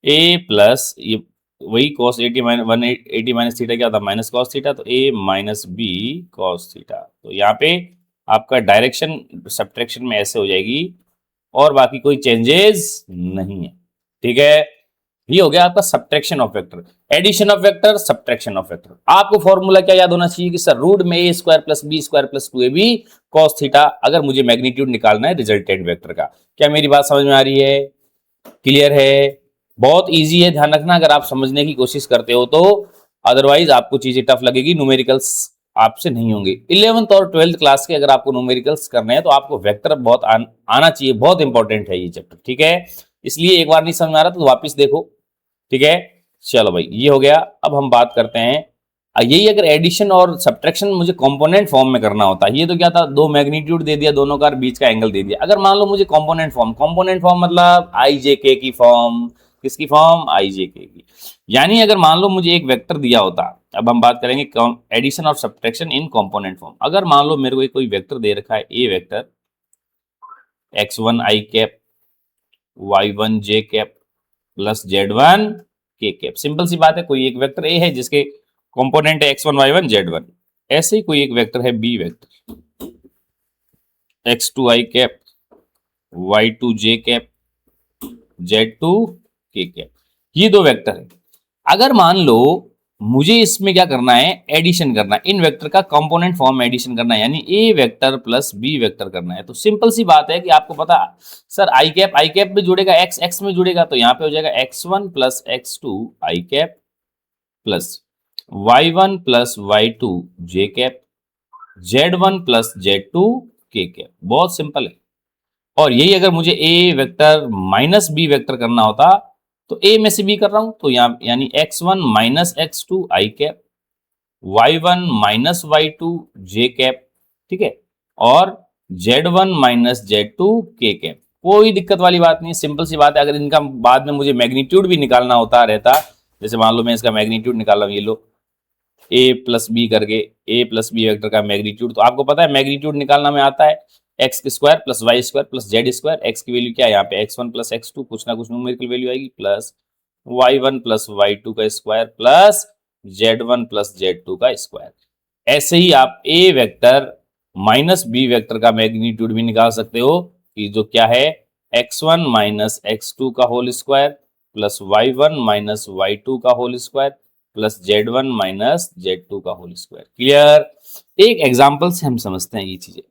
ए प्लस ये वही कॉस 80 माइनस 180 माइनस थीटा क्या होता है माइनस कॉस थीटा, तो ए माइनस बी कॉस थीटा। तो यहाँ पे आपका डायरेक्शन सब्ट्रैक्शन में ऐसे हो जाएगी और बाकी कोई चेंजेस नहीं है, ठीक है। ये हो गया आपका subtraction of vector, addition of vector, subtraction of vector. आपको फॉर्मूला क्या याद होना चाहिए कि सर रूट में a square plus B square plus 2ab cos theta, अगर मुझे मैग्नीट्यूड निकालना है रिजल्टेंट वेक्टर का। क्या मेरी बात समझ में आ रही है, क्लियर है? बहुत इजी है, ध्यान रखना अगर आप समझने की कोशिश करते हो तो, अदरवाइज आपको चीजें टफ लगेगी, न्यूमेरिकल्स आपसे नहीं होंगे। 11th और 12th क्लास के अगर आपको न्यूमेरिकल्स करने हैं तो आपको वेक्टर बहुत आना चाहिए, बहुत इंपॉर्टेंट है ये चैप्टर, ठीक है। इसलिए एक बार नहीं समझ में आ रहा तो वापस देखो, ठीक है। चलो भाई ये हो गया। अब हम बात करते हैं, यही अगर एडिशन और सब्ट्रैक्शन मुझे कंपोनेंट फॉर्म में करना होता, ये तो क्या था दो मैग्नीट्यूड दे दिया, दोनों का बीच का एंगल दे दिया। अगर मान लो मुझे कंपोनेंट फॉर्म मतलब आई जे के की फॉर्म, किसकी फॉर्म आई जे के की, यानी अगर मान लो मुझे एक वेक्टर दिया होता, अब हम बात करेंगे एडिशन और सब्ट्रैक्शन इन कंपोनेंट फॉर्म। अगर मान लो मेरे को कोई वेक्टर दे रखा है, a vector x1 i cap y1 j cap plus z1 k cap, simple सी बात है। कोई एक वेक्टर ए है जिसके कंपोनेंट है x1 y1 z1, ऐसे ही कोई एक वेक्टर है B vector x2 i cap y2 j cap z2 k cap, ये दो वेक्टर है। अगर मान लो मुझे इसमें क्या करना है, एडिशन करना है, इन वेक्टर का कंपोनेंट फॉर्म में एडिशन करना है, यानी ए वेक्टर प्लस बी वेक्टर करना है, तो सिंपल सी बात है कि आपको पता सर आई कैप में जुड़ेगा, एक्स एक्स में जुड़ेगा, तो यहां पे हो जाएगा x1 plus x2 i cap plus y1 plus y2 j cap z1 plus z2 k cap. बहुत सिंपल है। और यही अगर मुझे ए वेक्टर माइनस बी वेक्टर करना होता तो ए में से बी कर रहा हूं, तो यहाँ यानी x1 minus x2 i cap y1 minus y2 j cap, ठीक है, और z1 minus z2 k cap. कोई दिक्कत वाली बात नहीं, सिंपल सी बात है। अगर इनका बाद में मुझे मैग्नीट्यूड भी निकालना होता रहता, जैसे मान लो मैं इसका मैग्नीट्यूड निकाल रहा हूं, ये लो ए प्लस बी करके, ए प्लस बी वेक्टर का मैग्नीट्यूड, तो आपको पता है मैग्नीट्यूड निकालना में आता है X square plus Y square plus Z square. X की वैल्यू क्या है यहाँ पे x1 प्लस x2, कुछ ना कुछ न्यूमेरिकल वैल्यू आएगी, प्लस y1 प्लस y2 का square plus z1 plus z2 का स्क्वायर। ऐसे ही आप ए वेक्टर माइनस बी वेक्टर का मैग्नीट्यूड भी निकाल सकते हो, कि जो क्या है x1 माइनस x2 का whole square plus y1 minus y2 का whole square plus z1 minus z2 का होल स्क्वायर। क्लियर। एक एग्जाम्पल से हम समझते हैं ये चीजें,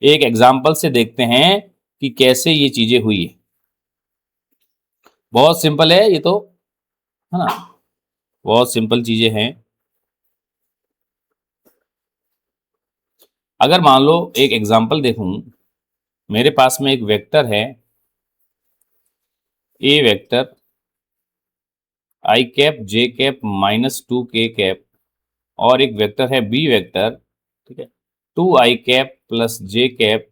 एक एग्जाम्पल से देखते हैं कि कैसे ये चीजें हुई है। बहुत सिंपल है ये तो, है ना, बहुत सिंपल चीजें हैं। अगर मान लो एक एग्जांपल देखूं, मेरे पास में एक वेक्टर है a vector I cap J cap -2k cap, और एक वेक्टर है बी वेक्टर, ठीक है, 2i cap plus J cap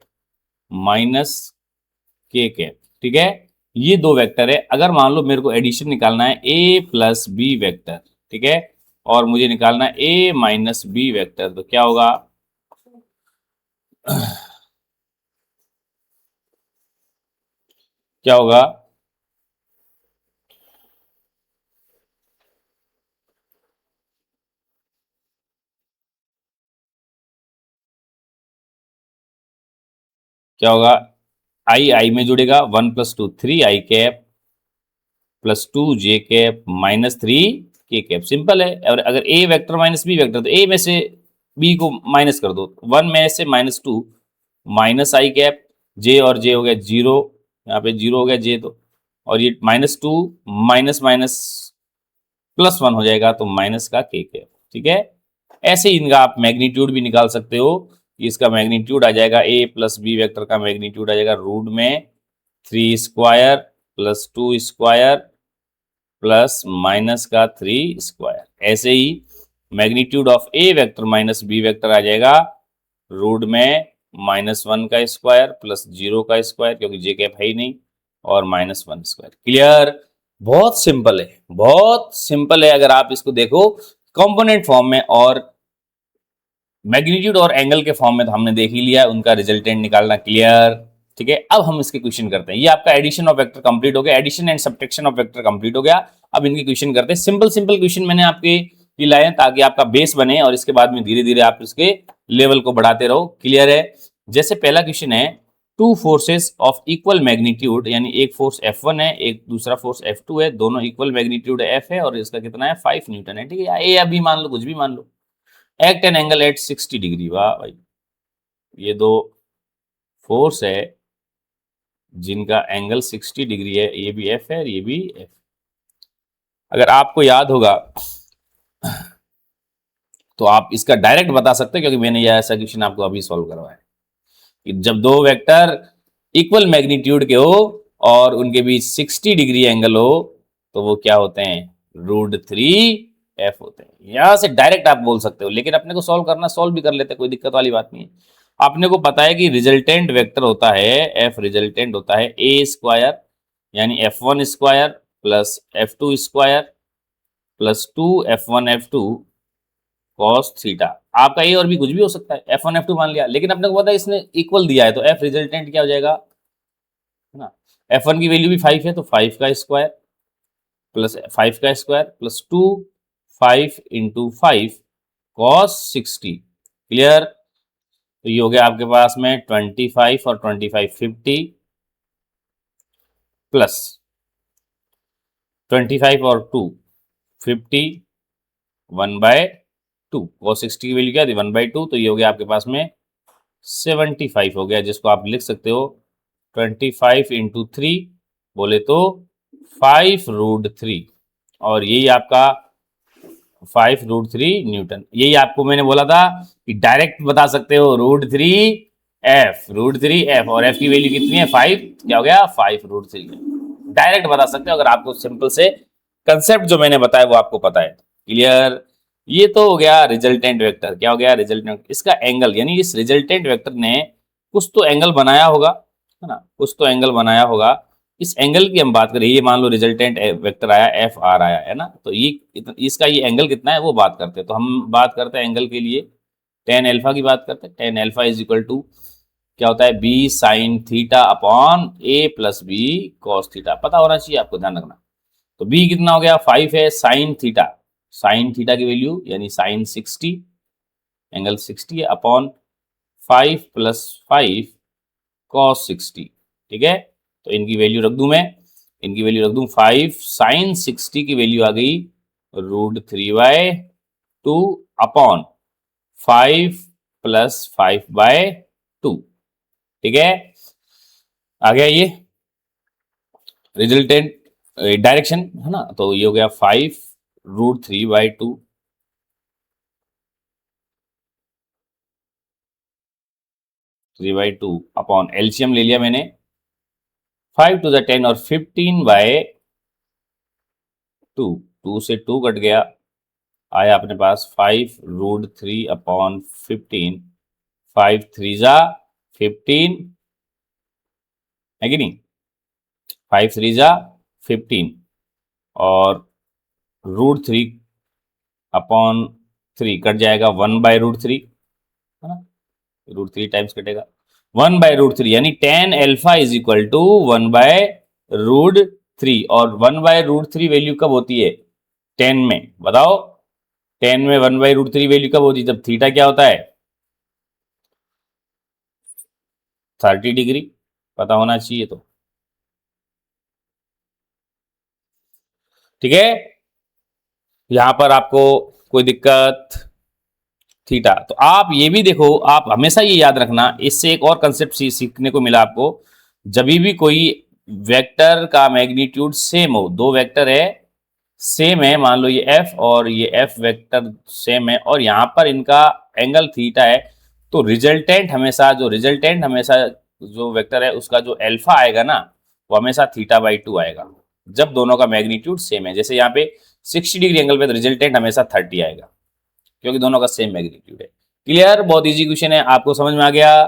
-k cap, ठीक है। ये दो वेक्टर है। अगर मान लो मेरे को एडिशन निकालना है ए प्लस बी वेक्टर, ठीक है, और मुझे निकालना है ए माइनस बी वेक्टर, तो क्या होगा? क्या होगा? क्या होगा? आई आई में जुड़ेगा, 1 + 2 3i cap plus 2j cap -3k cap. Simple है। और अगर ए वेक्टर माइनस बी वेक्टर, तो ए में से बी को माइनस कर दो, 1 में से -2 -i कैप, जे और जे हो गया 0, यहाँ पे 0 हो गया जे, तो और ये -2 माइनस माइनस +1 हो जाएगा, तो माइनस का k कैप, ठीक है। ऐसे ही इनका आप मैग्नीट्यूड भी निकाल सकते हो। इसका मैग्नीट्यूड आ जाएगा ए प्लस बी वेक्टर का मैग्नीट्यूड आ जाएगा रूट में 3² प्लस 2² प्लस माइनस का 3²। ऐसे ही magnitude of a vector minus b vector आ जाएगा रूट में -1² प्लस 0² क्योंकि जे कैप है ही नहीं, और -1²। क्लियर? बहुत सिंपल है, बहुत सिंपल है। अगर आप इसको देखो कंपोनेंट फॉर्म में और मैग्नीट्यूड और एंगल के फॉर्म में, तो हमने देख ही लिया उनका रिजल्टेंट निकालना। क्लियर? ठीक है। अब हम इसके क्वेश्चन करते हैं। ये आपका एडिशन ऑफ वेक्टर कंप्लीट हो गया, addition and subtraction of vector complete हो गया। अब इनके क्वेश्चन करते हैं। सिंपल सिंपल क्वेश्चन मैंने आपके लिए लाए ताकि आपका बेस बने, और इसके बाद में धीरे धीरे आप इसके लेवल को बढ़ाते रहो। क्लियर है? जैसे पहला क्वेश्चन है, two forces of equal magnitude, यानी एक फोर्स F1 है, एक दूसरा फोर्स F2 है, दोनों इक्वल मैग्नीट्यूड F है, और इसका कितना है 5 न्यूटन है। ठीक है, या ए या बी मान लो, कुछ भी मान लो। Act an angle at 60 degree. वाह भाई, ये दो फोर्स है जिनका एंगल 60 डिग्री है, ये भी एफ है, ये भी एफ। अगर आपको याद होगा तो आप इसका डायरेक्ट बता सकते हैं, क्योंकि मैंने यह ऐसा क्वेश्चन आपको अभी सॉल्व करवाया कि जब दो वेक्टर इक्वल मैग्नीट्यूड के हो और उनके बीच 60 डिग्री एंगल हो, तो वो क्या होते हैं? √3f होते हैं। यहां से डायरेक्ट आप बोल सकते हो, लेकिन अपने को सॉल्व करना, सॉल्व भी कर लेते हैं, कोई दिक्कत वाली बात नहीं है। अपने को पता है कि रिजल्टेंट वेक्टर होता है, एफ रिजल्टेंट होता है a² यानी F1² plus F2² plus 2F1 F2 cos theta. आपका ए और बी कुछ भी हो सकता है, F1 F2 मान लिया, लेकिन अपने को पता है इसने इक्वल दिया है, तो एफ रिजल्टेंट क्या हो जाएगा, है ना। F1 की वैल्यू भी 5 है, तो 5² प्लस 5² प्लस 2 5 × 5 कॉस 60। क्लियर? तो ये हो गया आपके पास में 25 और 25 50 प्लस 25 और 2 50 1/2। cos 60 की वैल्यू क्या थी? 1/2। तो ये हो गया आपके पास में 75 हो गया, जिसको आप लिख सकते हो 25 × 3 बोले तो 5√3, और यही आपका 5√3 न्यूटन। यही आपको मैंने बोला था कि डायरेक्ट बता सकते हो √3f और f की वैल्यू कितनी है? 5। क्या हो गया? 5√3। डायरेक्ट बता सकते हो अगर आपको सिंपल से कंसेप्ट जो मैंने बताया वो आपको पता है। क्लियर? ये तो हो गया रिजल्टेंट वेक्टर। क्या हो गया? रिजल्टेंट। इसका एंगल, यानी इस रिजल्टेंट वेक्टर ने कुछ तो एंगल बनाया होगा, है ना, कुछ तो एंगल बनाया होगा। इस एंगल की हम बात करें, ये मान लो रिजल्टेंट वेक्टर आया एफ आर आया, है ना, तो ये इसका ये एंगल कितना है वो बात करते हैं। तो हम बात करते हैं एंगल के लिए टेन अल्फा की बात करते हैं। Tan alpha is equal to क्या होता है? बी साइन थीटा अपॉन ए प्लस बी कॉस थीटा। पता होना चाहिए आपको, ध्यान रखना। तो बी कितना हो गया? 5 है। साइन थीटा की वैल्यू यानी साइन 60, एंगल 60 है, अपॉन 5 + 5 कॉस 60। ठीक है, तो इनकी वैल्यू रख दूं मैं, इनकी वैल्यू रख दूं 5 साइन 60 की वैल्यू आ गई √3/2 अपॉन 5 + 5/2। ठीक है, आ गया ये रिजल्टेंट। डायरेक्शन है ना, तो ये हो गया 5√3/2, 3/2 अपॉन एलसीएम ले लिया मैंने, 5 to the 10 और 15/2, 2 से 2 कट गया, आया अपने पास 5√3/15, 5 3 जा 15 है कि नहीं, 5 3 जा 15 और √3/3 कट जाएगा 1/√3 है ना, √3 टाइम्स कटेगा 1/√3, यानी tan alpha is equal to 1/√3। और 1/√3 वैल्यू कब होती है 10 में, बताओ 10 में 1/√3 वैल्यू कब होती है, जब थीटा क्या होता है 30 डिग्री, पता होना चाहिए तो, ठीक है। यहां पर आपको कोई दिक्कत, थीटा, तो आप ये भी देखो, आप हमेशा ये याद रखना, इससे एक और कंसेप्ट सीखने को मिला आपको, जब भी कोई वेक्टर का मैग्नीट्यूड सेम हो, दो वेक्टर है सेम है, मान लो ये f और ये f वेक्टर सेम है और यहां पर इनका एंगल थीटा है, तो रिजल्टेंट हमेशा जो वेक्टर है उसका जो अल्फा आएगा ना, वो हमेशा θ/2 आएगा, जब दोनों का मैग्नीट्यूड सेम है। जैसे यहाँ पे 60 डिग्री एंगल पे तो रिजल्टेंट हमेशा 30 आएगा, क्योंकि दोनों का सेम मैग्नीट्यूड है। क्लियर, बहुत इजी क्वेश्चन है, आपको समझ में आ गया,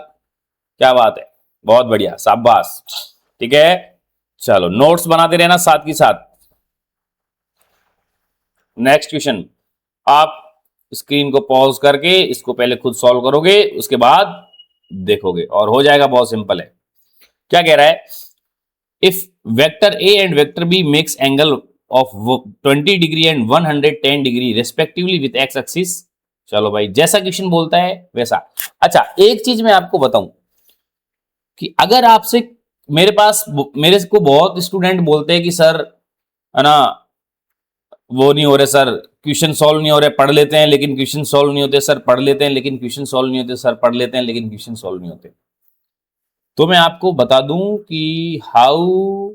क्या बात है, बहुत बढ़िया, शाबाश, ठीक है। चलो नोट्स बनाते रहना साथ के साथ। नेक्स्ट क्वेश्चन, आप स्क्रीन को पॉज करके इसको पहले खुद सॉल्व करोगे, उसके बाद देखोगे और हो जाएगा, बहुत सिंपल है। क्या कह रहा है, if vector A and vector B makes angle of 20 degree and 110 degree respectively with X axis. चलो भाई, जैसा क्वेश्चन बोलता है वैसा। अच्छा, एक चीज मैं आपको बताऊं कि अगर आपसे मेरे को बहुत स्टूडेंट बोलते हैं कि सर है ना, वो नहीं हो रहे सर, क्वेश्चन सॉल्व नहीं हो रहे, पढ़ लेते हैं लेकिन क्वेश्चन सॉल्व नहीं होते सर, पढ़ लेते हैं लेकिन क्वेश्चन सॉल्व नहीं होते सर, पढ़ लेते हैं लेकिन क्वेश्चन सॉल्व नहीं होते। तो मैं आपको बता दूं कि how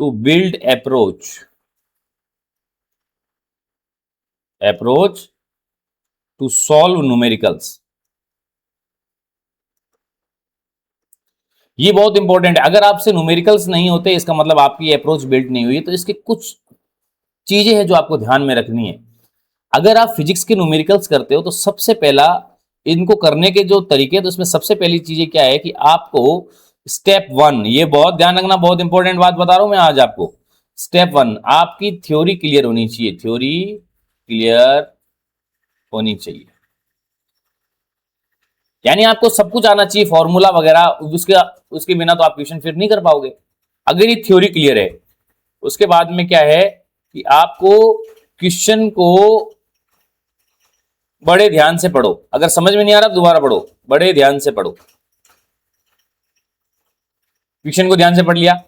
to build approach to solve numericals. ये बहुत इंपॉर्टेंट है। अगर आपसे न्यूमेरिकल्स नहीं होते, इसका मतलब आपकी अप्रोच बिल्ड नहीं हुई। तो इसके कुछ चीजें हैं जो आपको ध्यान में रखनी है। अगर आप फिजिक्स के न्यूमेरिकल्स करते हो तो सबसे पहला इनको करने के जो तरीके, तो इसमें सबसे पहली चीजें क्या है कि आपको स्टेप 1, ये बहुत ध्यान रखना, बहुत इंपॉर्टेंट बात बता रहा हूं मैं आज आपको। स्टेप 1, आपकी थ्योरी क्लियर होनी चाहिए, थ्योरी क्लियर होनी चाहिए, यानी आपको सब कुछ आना चाहिए, फॉर्मूला वगैरह, उसके बिना तो आप क्वेश्चन फिर नहीं कर पाओगे। अगर ये थ्योरी क्लियर है, उसके बाद में क्या है कि आपको क्वेश्चन को बड़े ध्यान से पढ़ो। अगर समझ में नहीं आ रहा दोबारा पढ़ो, बड़े ध्यान से पढ़ो। क्वेश्चन को ध्यान से पढ़ लिया,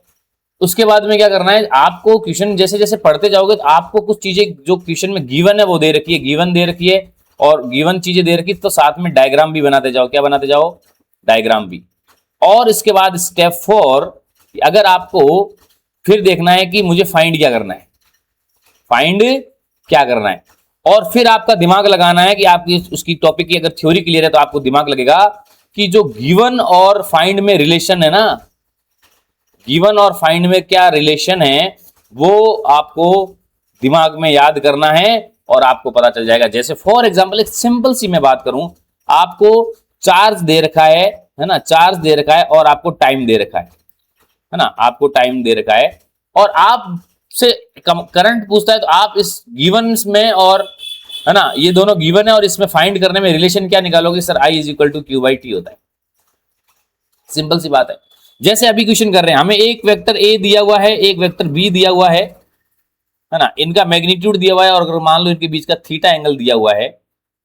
उसके बाद में क्या करना है, आपको क्वेश्चन जैसे जैसे पढ़ते जाओगे तो आपको कुछ चीजें जो क्वेश्चन में गिवन है वो दे रखी है, गिवन दे रखी है और गिवन चीजें दे रखी है, तो साथ में डायग्राम भी बनाते जाओ। क्या बनाते जाओ, डायग्राम भी। और इसके बाद स्टेप 4, अगर आपको फिर देखना है कि मुझे फाइंड क्या करना है, फाइंड क्या करना है, और फिर आपका दिमाग लगाना है कि आपकी उसकी टॉपिक की अगर थ्योरी क्लियर है तो आपको दिमाग लगेगा कि जो गिवन और फाइंड में रिलेशन है ना, गिवन और फाइंड में क्या रिलेशन है वो आपको दिमाग में याद करना है और आपको पता चल जाएगा। जैसे फॉर एग्जांपल एक सिंपल सी मैं बात करूं, आपको चार्ज दे रखा है ना, चार्ज दे रखा है और आपको टाइम दे रखा है ना, आपको टाइम दे रखा है और आपसे करंट पूछता है, तो आप इस गिवन में और है ना, ये दोनों गिवन है और इसमें फाइंड करने में रिलेशन क्या निकालोगे, सर I = Q/T होता है। सिंपल सी बात है। जैसे अभी क्वेश्चन कर रहे हैं, हमें एक वेक्टर ए दिया हुआ है, एक वेक्टर बी दिया हुआ है ना, इनका मैग्नीट्यूड दिया हुआ है और अगर मान लो इनके बीच का थीटा एंगल दिया हुआ है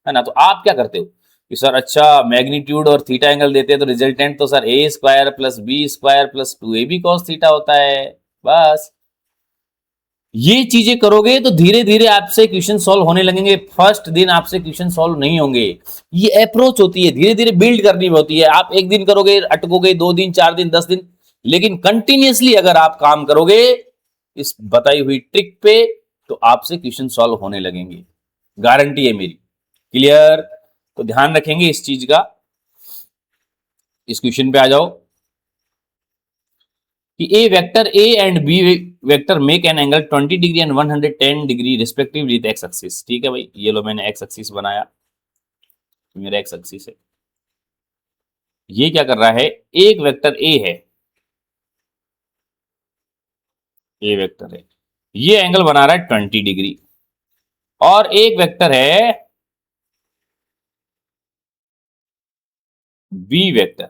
ना, तो आप क्या करते हो कि सर अच्छा मैग्नीट्यूड और थीटा एंगल देते हैं तो रिजल्टेंट तो sir a² + b² + 2ab cos theta होता है। बस ये चीजें करोगे तो धीरे धीरे आपसे क्वेश्चन सॉल्व होने लगेंगे। फर्स्ट दिन आपसे क्वेश्चन सॉल्व नहीं होंगे। ये अप्रोच होती है, धीरे धीरे बिल्ड करनी होती है। आप एक दिन करोगे, अटकोगे, 2 दिन, 4 दिन, 10 दिन, लेकिन कंटिन्यूअसली अगर आप काम करोगे इस बताई हुई ट्रिक पे तो आपसे क्वेश्चन सॉल्व होने लगेंगे, गारंटी है मेरी। क्लियर? तो ध्यान रखेंगे इस चीज का। इस क्वेश्चन पे आ जाओ कि a vector A and b vector make an angle 20 degree and 110 degree respectively with x axis. ठीक है भाई, ये लो मैंने एक्स एक्सिस बनाया, मेरा एक्स एक्सिस है। ये क्या कर रहा है, एक वेक्टर ए है, ए वेक्टर है, ये एंगल बना रहा है 20 डिग्री, और एक वेक्टर है बी वेक्टर,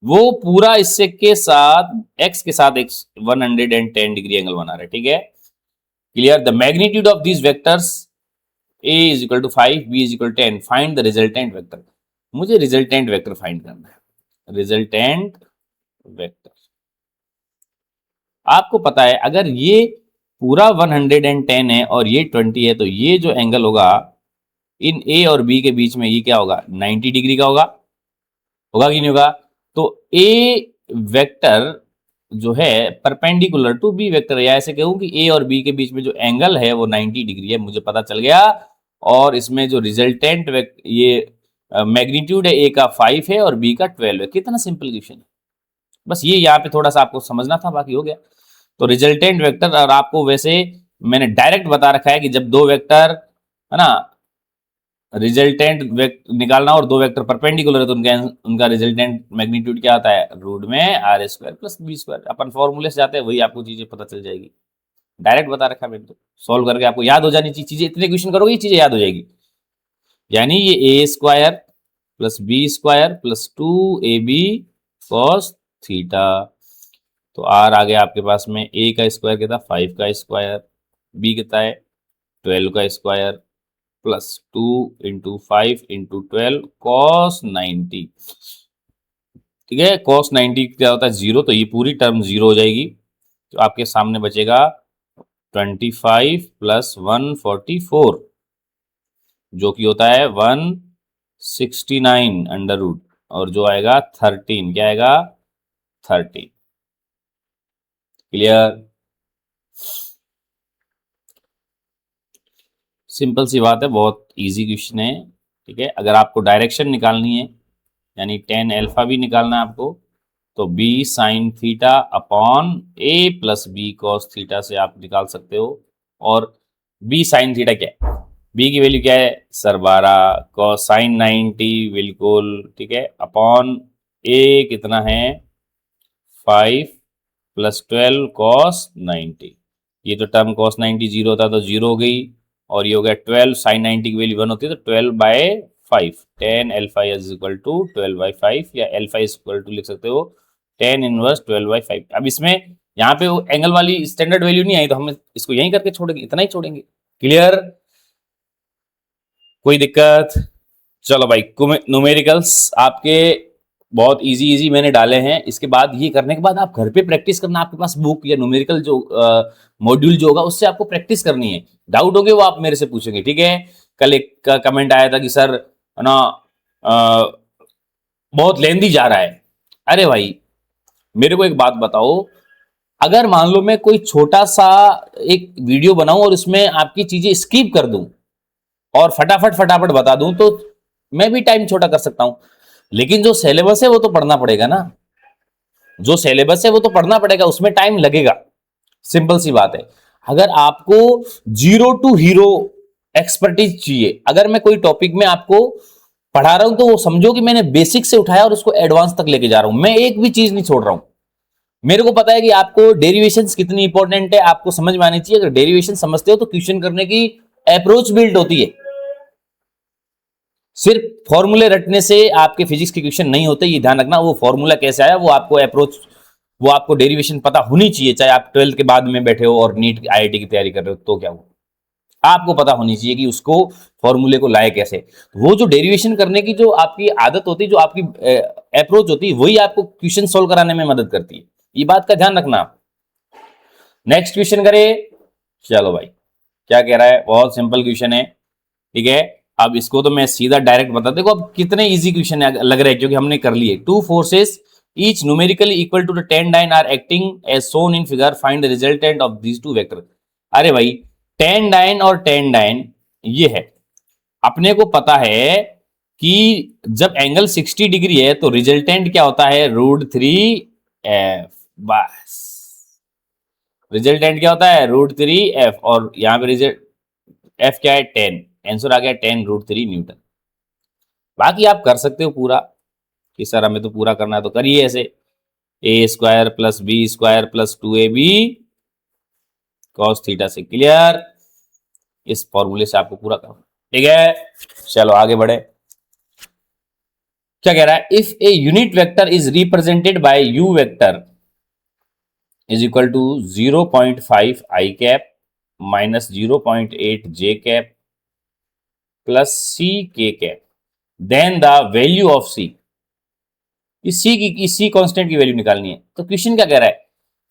वो पूरा इससे के साथ एक्स के साथ 110 डिग्री एंगल बना रहा है। ठीक है, clear? The magnitude of these vectors a is equal to 5, b is equal to 10, find the resultant vector. मुझे रिजल्टेंट वेक्टर फाइंड करना है, रिजल्टेंट वेक्टर। आपको पता है अगर ये पूरा 110 है और ये 20 है तो ये जो एंगल होगा इन a और b के बीच में ये क्या होगा, 90 डिग्री का होगा, होगा कि नहीं होगा? तो a वेक्टर जो है परपेंडिकुलर टू बी वेक्टर, या ऐसे कहूं कि a और b के बीच में जो एंगल है वो 90 डिग्री है, मुझे पता चल गया। और इसमें जो रिजल्टेंट ये मैग्नीट्यूड है, a का 5 है और b का 12 है। कितना सिंपल क्वेश्चन है, बस ये यहाँ पे थोड़ा सा आपको समझना था, बाकी हो गया। तो रिजल्टेंट वेक्टर, और आपको वैसे मैंने डायरेक्ट बता रखा है कि जब दो वेक्टर है ना रिजल्टेंट निकालना और दो वेक्टर परपेंडिकुलर है तो उनका रिजल्टेंट मैग्नीट्यूड क्या आता है, रूट में r square plus B square. अपन फॉर्मूले से जाते हैं, वही आपको चीजें पता चल जाएगी। डायरेक्ट बता रखा मैंने, तो सॉल्व करके आपको याद हो जानी चाहिए चीजें, इतने क्वेश्चन करोगे ये चीजें याद हो जाएगी। यानी ये a square plus B square plus 2ab cos theta. तो आर आ गया आपके पास में, ए का स्क्वायर कितना 5 का स्क्वायर, बी कितना है 12 का square, plus 2 into 5 into 12 cos 90। ठीक है, कॉस 90 क्या होता है 0, तो ये पूरी टर्म 0 हो जाएगी। तो आपके सामने बचेगा 25 प्लस 144 जो कि होता है 169 अंडर रूट, और जो आएगा 13, क्या आएगा 30। क्लियर? सिंपल सी बात है, बहुत इजी क्वेश्चन है। ठीक है, अगर आपको डायरेक्शन निकालनी है यानी tan अल्फा भी निकालना है आपको, तो b sine theta upon a plus B cos theta से आप निकाल सकते हो। और b साइन थीटा क्या है, b की वैल्यू क्या है सर 12, कॉस साइन 90 बिल्कुल, ठीक है, अपॉन a कितना है 5 प्लस 12 कॉस 90। ये तो टर्म कॉस 90 जीरो होता तो जीरो हो गई, और ये हो गया 12, साइन 90 की वैल्यू 1 होती है तो 12/5, tan alpha is equal to 12/5, या अल्फा इज इक्वल टू लिख सकते हो tan इनवर्स 12/5। अब इसमें यहाँ पे वो एंगल वाली स्टैंडर्ड वैल्यू नहीं आई तो हम इसको यहीं करके छोड़ेंगे, इतना ही छोड़ेंगे। क्लियर? कोई दिक्कत? चलो भाई, न्यूमेरिकल्स आपके बहुत इजी मैंने डाले हैं। इसके बाद ये करने के बाद आप घर पे प्रैक्टिस करना, आपके पास बुक या न्यूमेरिकल जो मॉड्यूल जो होगा उससे आपको प्रैक्टिस करनी है। डाउट होंगे वो आप मेरे से पूछेंगे। ठीक है, कल एक कमेंट आया था कि सर ना बहुत लेंदी जा रहा है। अरे भाई मेरे को एक बात बताओ, अगर मान लो मैं कोई छोटा सा एक वीडियो बनाऊं और उसमें आपकी चीजें स्किप कर दूं और फटाफट बता दूं तो मैं भी टाइम छोटा कर सकता हूं, लेकिन जो सिलेबस है वो तो पढ़ना पड़ेगा ना, जो सिलेबस है वो तो पढ़ना पड़ेगा, उसमें टाइम लगेगा। सिंपल सी बात है। अगर आपको 0 टू हीरो एक्सपर्टीज चाहिए, अगर मैं कोई टॉपिक में आपको पढ़ा रहा हूं तो वो समझो कि मैंने बेसिक से उठाया और उसको एडवांस तक लेके जा रहा हूं, मैं एक भी चीज नहीं छोड़ रहा हूं। मेरे को पता है कि आपको डेरिवेशंस कितनी इंपॉर्टेंट है, आपको समझ में आनी चाहिए। अगर डेरिवेशन समझते हो तो क्वेश्चन करने की अप्रोच बिल्ड होती है। सिर्फ फॉर्मूले रटने से आपके फिजिक्स के क्वेश्चन नहीं होते, ये ध्यान रखना। वो फॉर्मूला कैसे आया वो आपको अप्रोच, वो आपको डेरिवेशन पता होनी चाहिए, चाहे आप 12th के बाद में बैठे हो और नीट IIT की तैयारी कर रहे हो तो क्या हो, आपको पता होनी चाहिए कि उसको फॉर्मूले को लाए कैसे। वो जो डेरिवेशन करने की जो आपकी आदत होती है, जो आपकी अप्रोच होती है, वही आपको क्वेश्चन सोल्व कराने में मदद करती है। ये बात का ध्यान रखना। नेक्स्ट क्वेश्चन करें। चलो भाई, क्या कह रहा है, बहुत सिंपल क्वेश्चन है। ठीक है, अब इसको तो मैं सीधा डायरेक्ट बता, देखो अब कितने इजी क्वेश्चन लग रहे हैं क्योंकि हमने कर लिए। 2 forces each numerically equal to the 10 dyne are acting as shown in figure, find the resultant of these two vector। अरे भाई 10 dyne और 10 dyne ये है, अपने को पता है कि जब एंगल 60 डिग्री है तो रिजल्टेंट क्या होता है, √3f। बस रिजल्टेंट क्या होता है, √3f, और यहाँ पे रिजल्ट f क्या है 10, आंसर आ गया 10√3 न्यूटन। बाकी आप कर सकते हो पूरा कि सर हमें तो पूरा करना है तो करिए ऐसे, a² + b² + 2ab cos theta से। क्लियर, इस फॉर्मूले से आपको पूरा करना, ठीक है। चलो आगे बढ़े, क्या कह रहा है, if a unit vector is represented by u vector is equal to 0.5 i cap minus 0.8 j cap plus c k cap, then the value of c, इस c कांस्टेंट की वैल्यू निकालनी है। तो क्वेश्चन क्या कह रहा है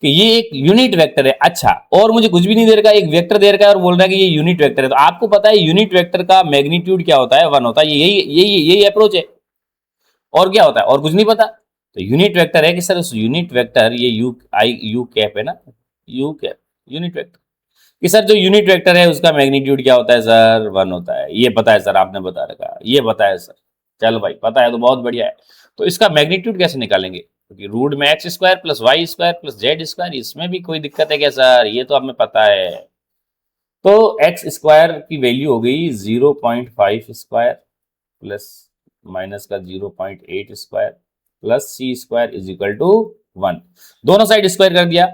कि ये एक यूनिट वेक्टर है, अच्छा, और मुझे कुछ भी नहीं दे रखा, एक वेक्टर दे रखा है और बोल रहा है कि ये यूनिट वेक्टर है। तो आपको पता है यूनिट वेक्टर का मैग्नीट्यूड क्या होता है, 1 होता है। यही अप्रोच है, और क्या होता है, और कुछ नहीं पता। तो यूनिट वेक्टर है कि सर उस यूनिट वेक्टर, ये यू कैप है ना, यू कैप यूनिट वेक्टर, कि सर जो यूनिट वेक्टर है उसका मैग्नीट्यूड क्या होता है सर, 1 होता है। ये पता है सर, आपने बता रखा, ये पता है सर, चलो भाई पता है तो बहुत बढ़िया है। तो इसका मैग्नीट्यूड कैसे निकालेंगे, क्योंकि रूट में x² + y² + z², इसमें भी कोई दिक्कत है क्या सर, ये तो हमें पता है। तो x² की वैल्यू हो गई 0.5² प्लस माइनस का 0.8² plus c² is equal to 1। दोनों साइड स्क्वायर कर दिया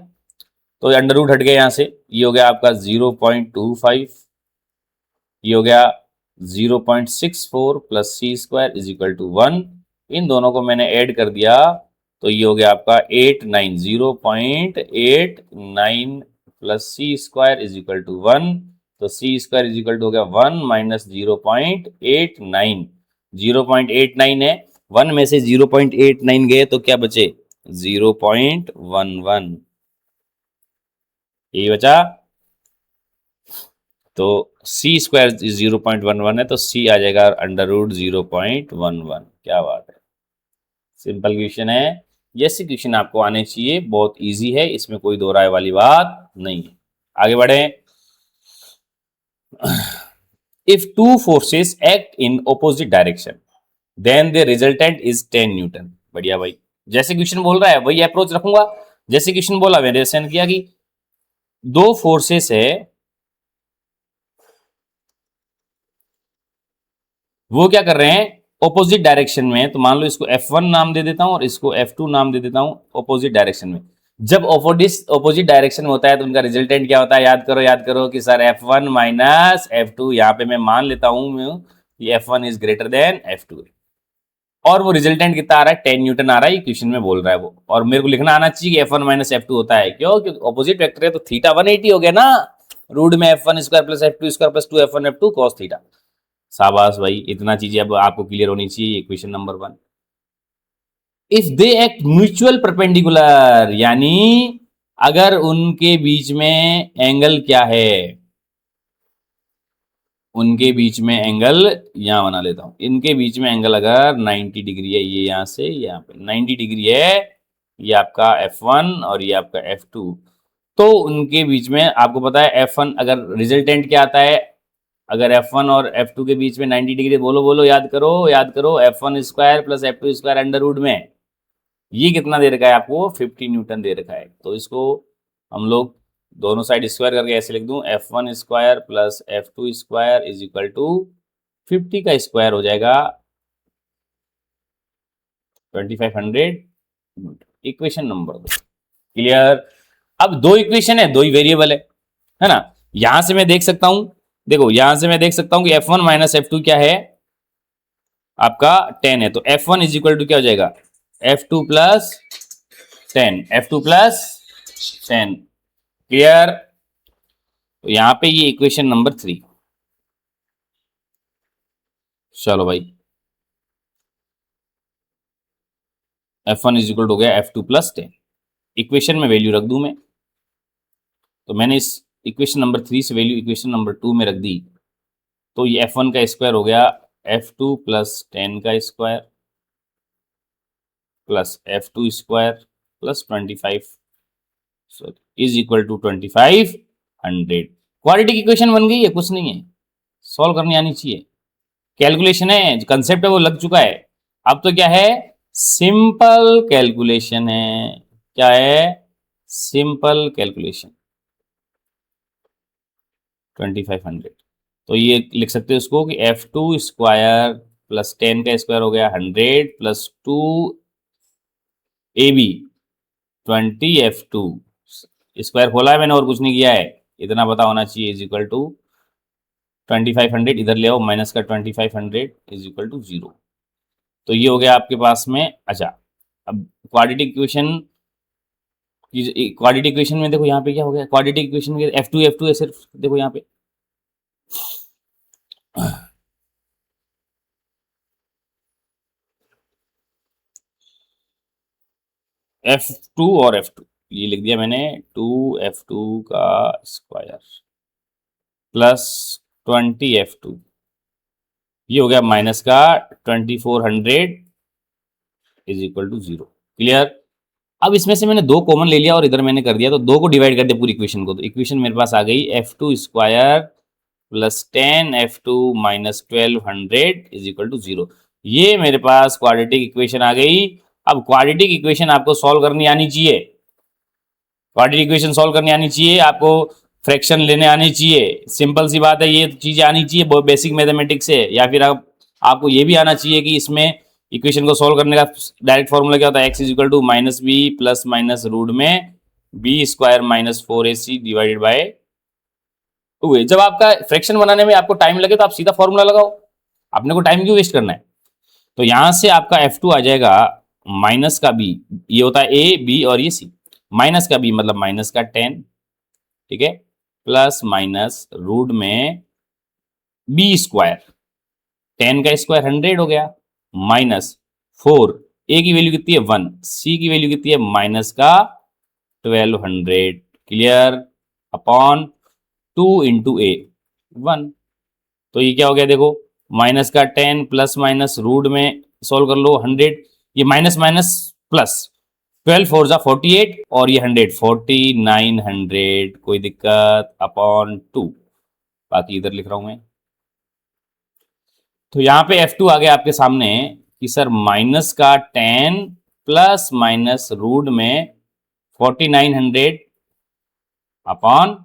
तो अंडर रूट हट गया यहाँ से, ये हो गया आपका 0.25, ये हो गया 0.64 plus c² is equal to 1। इन दोनों को मैंने ऐड कर दिया तो ये हो गया आपका 89, 0.89 plus c² is equal to 1। तो c² इज इक्वल टू हो गया 1 माइनस 0.89, 0.89 है, 1 में से 0.89 गए तो क्या बचे, 0.11, यही बचा। तो c² 0.11 है तो c आ जाएगा अंडर रूट 0.11। क्या बात है, सिंपल क्वेश्चन है, जैसे क्वेश्चन आपको आने चाहिए, बहुत इजी है, इसमें कोई दो राय वाली बात नहीं है। आगे बढ़े, if two forces act in opposite direction then the resultant is 10 newton. बढ़िया भाई, जैसे क्वेश्चन बोल रहा है वही अप्रोच रखूंगा, जैसे क्वेश्चन बोला मैंने रिलेशन किया कि दो फोर्सेस है, वो क्या कर रहे हैं ऑपोजिट डायरेक्शन में। तो मान लो इसको F1 नाम दे देता हूं और इसको F2 नाम दे देता हूं, ऑपोजिट डायरेक्शन में। जब ऑपोजिट डायरेक्शन में होता है तो उनका रिजल्टेंट क्या होता है, याद करो कि सर F1 माइनस F2, यहाँ पे मैं मान लेता हूं कि F1 is greater than F2 है, और वो रिजल्टेंट कितना आ रहा है, 10 न्यूटन आ रहा है, ये क्वेश्चन में बोल रहा है वो। और मेरे को लिखना आना चाहिए कि F1 माइनस F2 होता है, क्यों, क्योंकि ऑपोजिट वेक्टर है तो थीटा 180 हो गया ना, रूट में F1² plus F2² plus 2F1 F2 cos theta. शाबाश भाई, इतना चीजें अब आपको क्लियर होनी चाहिए। Question number 1, if they act mutual perpendicular, यानी अगर उनके बीच में एंगल क्या है, उनके बीच में एंगल यहां बना लेता हूं, इनके बीच में एंगल अगर 90 डिग्री है, ये यहां से यहां पे 90 डिग्री है, ये आपका F1 और ये आपका F2, तो उनके बीच में आपको पता है F1 अगर रिजल्टेंट क्या आता है, अगर F1 और F2 के बीच में 90 डिग्री, बोलो याद करो F1² plus F2² under root में, ये कितना दे रखा है आपको, 50 न्यूटन दे रखा है। तो इसको हम लोग दोनों साइड स्क्वायर करके ऐसे लिख दूं, F1² plus F2² is equal to 50 का स्क्वायर हो जाएगा 2500 इक्वेशन नंबर 2। क्लियर, अब दो इक्वेशन है, दो ही वेरिएबल है ना। यहां से मैं देख सकता हूं, देखो यहां से मैं देख सकता हूं कि F1 माइनस F2 क्या है आपका 10 है, तो F1 इज इक्वल टू क्या हो जाएगा, F2 plus 10, F2 plus 10। Clear, तो यहां पे ये इक्वेशन नंबर 3। चलो भाई, F1 इज इक्वल हो गया F2 प्लस 10, इक्वेशन में वैल्यू रख दूं मैं, तो मैंने इस इक्वेशन नंबर 3 से वैल्यू इक्वेशन नंबर 2 में रख दी, तो ये F1 का स्क्वायर हो गया F2 प्लस 10 का square plus F2 square plus 25 sorry is equal to 2500। Quadratic equation बन गई है, कुछ नहीं है, सॉल्व करनी आनी चाहिए। कैलकुलेशन है, कंसेप्ट है वो लग चुका है। अब तो क्या है, सिंपल कैलकुलेशन है। क्या है, सिंपल कैलकुलेशन 2500। तो ये लिख सकते हो इसको कि F2 स्क्वायर प्लस 10 का स्क्वायर हो गया 100 प्लस 2 AB 20 F2 स्क्वायर खोला है मैंने और कुछ नहीं किया है, इतना पता होना चाहिए, इज इक्वल टू 2500 इधर ले आओ, माइनस का 2500 इज इक्वल टू 0। तो ये हो गया आपके पास में। अच्छा, अब क्वाड्रेटिक इक्वेशन, क्वाड्रेटिक इक्वेशन में देखो यहाँ पे क्या हो गया, क्वाड्रेटिक इक्वेशन में F2 है सिर्फ, देखो यहाँ पे F2 और F2 ये लिख दिया मैंने, 2F2 का स्क्वायर प्लस 20F2 ये हो गया माइनस का 2400 इज इक्वल टू 0। क्लियर। अब इसमें से मैंने 2 कॉमन ले लिया और इधर मैंने कर दिया, तो 2 को डिवाइड कर दिया पूरी इक्वेशन को, तो इक्वेशन मेरे पास आ गई F2 square plus 10F2 minus 1200 is equal to 0। ये मेरे पास क्वाड्रेटिक इक्वेशन आ गई। अब क्वाड्रेटिक इक्वेशन आपको सॉल्व करनी आनी चाहिए, क्वाड्रेटिक इक्वेशन सॉल्व करनी आनी चाहिए आपको, फ्रैक्शन लेने आनी चाहिए, सिंपल सी बात है, ये चीजें आनी चाहिए बेसिक मैथमेटिक्स से। या फिर आपको ये भी आना चाहिए कि इसमें इक्वेशन को सॉल्व करने का डायरेक्ट फॉर्मूला क्या होता है, x is equal to minus b plus minus root में b square minus 4ac divided by 2a। जब आपका फ्रैक्शन बनाने में आपको टाइम लगे तो आप सीधा फॉर्मूला लगाओ, अपने को टाइम क्यों वेस्ट करना है। तो यहां से आपका F2 आ जाएगा माइनस का बी, ये होता है ए बी और ये सी, माइनस का बी मतलब माइनस का 10, ठीक है, प्लस माइनस रूट में बी स्क्वायर, 10 का स्क्वायर 100 हो गया, माइनस 4, ए की वैल्यू कितनी है 1, सी की वैल्यू कितनी है माइनस का 1200, क्लियर, अपॉन 2 इंटू ए 1। तो ये क्या हो गया देखो, माइनस का 10 प्लस माइनस रूट में सोल्व कर लो 100, ये माइनस माइनस प्लस 12 4 जा 48 और ये 100 4900, कोई दिक्कत, अपॉन 2, बाकी इधर लिख रहा हूं मैं। तो यहां पे F2 आ गया आपके सामने कि सर माइनस का 10 प्लस माइनस रूट में 4900 अपॉन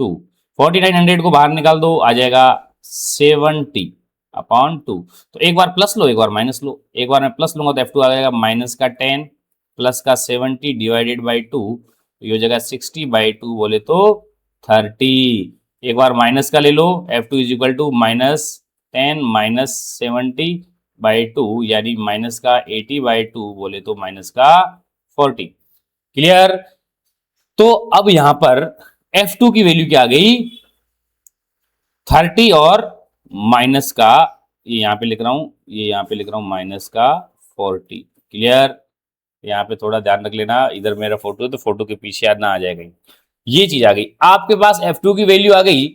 2, 4900 को बाहर निकाल दो, आ जाएगा 70 अपॉन 2। तो एक बार प्लस लो एक बार माइनस लो, एक बार मैं प्लस लूंगा तो F2 आ जाएगा माइनस का 10 प्लस का 70 डिवाइडेड बाई 2, ये हो जाएगा 60 बाई 2 बोले तो 30। एक बार माइनस का ले लो, F2 is equal to minus 10 minus 70 by 2 यानी माइनस का 80 बाई 2 बोले तो माइनस का 40, क्लियर। तो अब यहां पर F2 की वैल्यू क्या आ गई 30 और माइनस का, ये यहां पे लिख रहा हूं, ये यहां पे लिख रहा हूं माइनस का 40, क्लियर। यहाँ पे थोड़ा ध्यान रख लेना, इधर मेरा फोटो है तो फोटो के पीछे याद ना आ जाएगा, ये चीज आ गई आपके पास, F2 की वैल्यू आ गई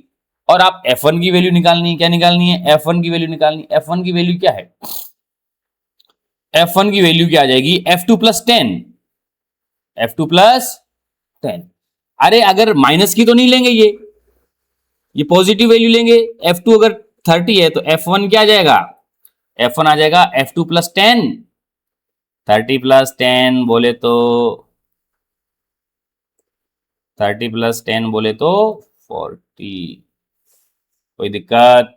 और आप F1 की वैल्यू निकालनी है। क्या निकालनी है, F1 की वैल्यू निकालनी है। F1 की वैल्यू क्या है, F1 की वैल्यू क्या आ जाएगी F2 प्लस 10, F2 प्लस 10। अरे अगर माइनस की तो नहीं लेंगे, ये पॉजिटिव वैल्यू लेंगे। F2 अगर 30 है तो F1 क्या आ जाएगा, F1 आ जाएगा F2 प्लस 10, 30 प्लस 10 बोले तो 30 प्लस 10 बोले तो 40, कोई दिक्कत,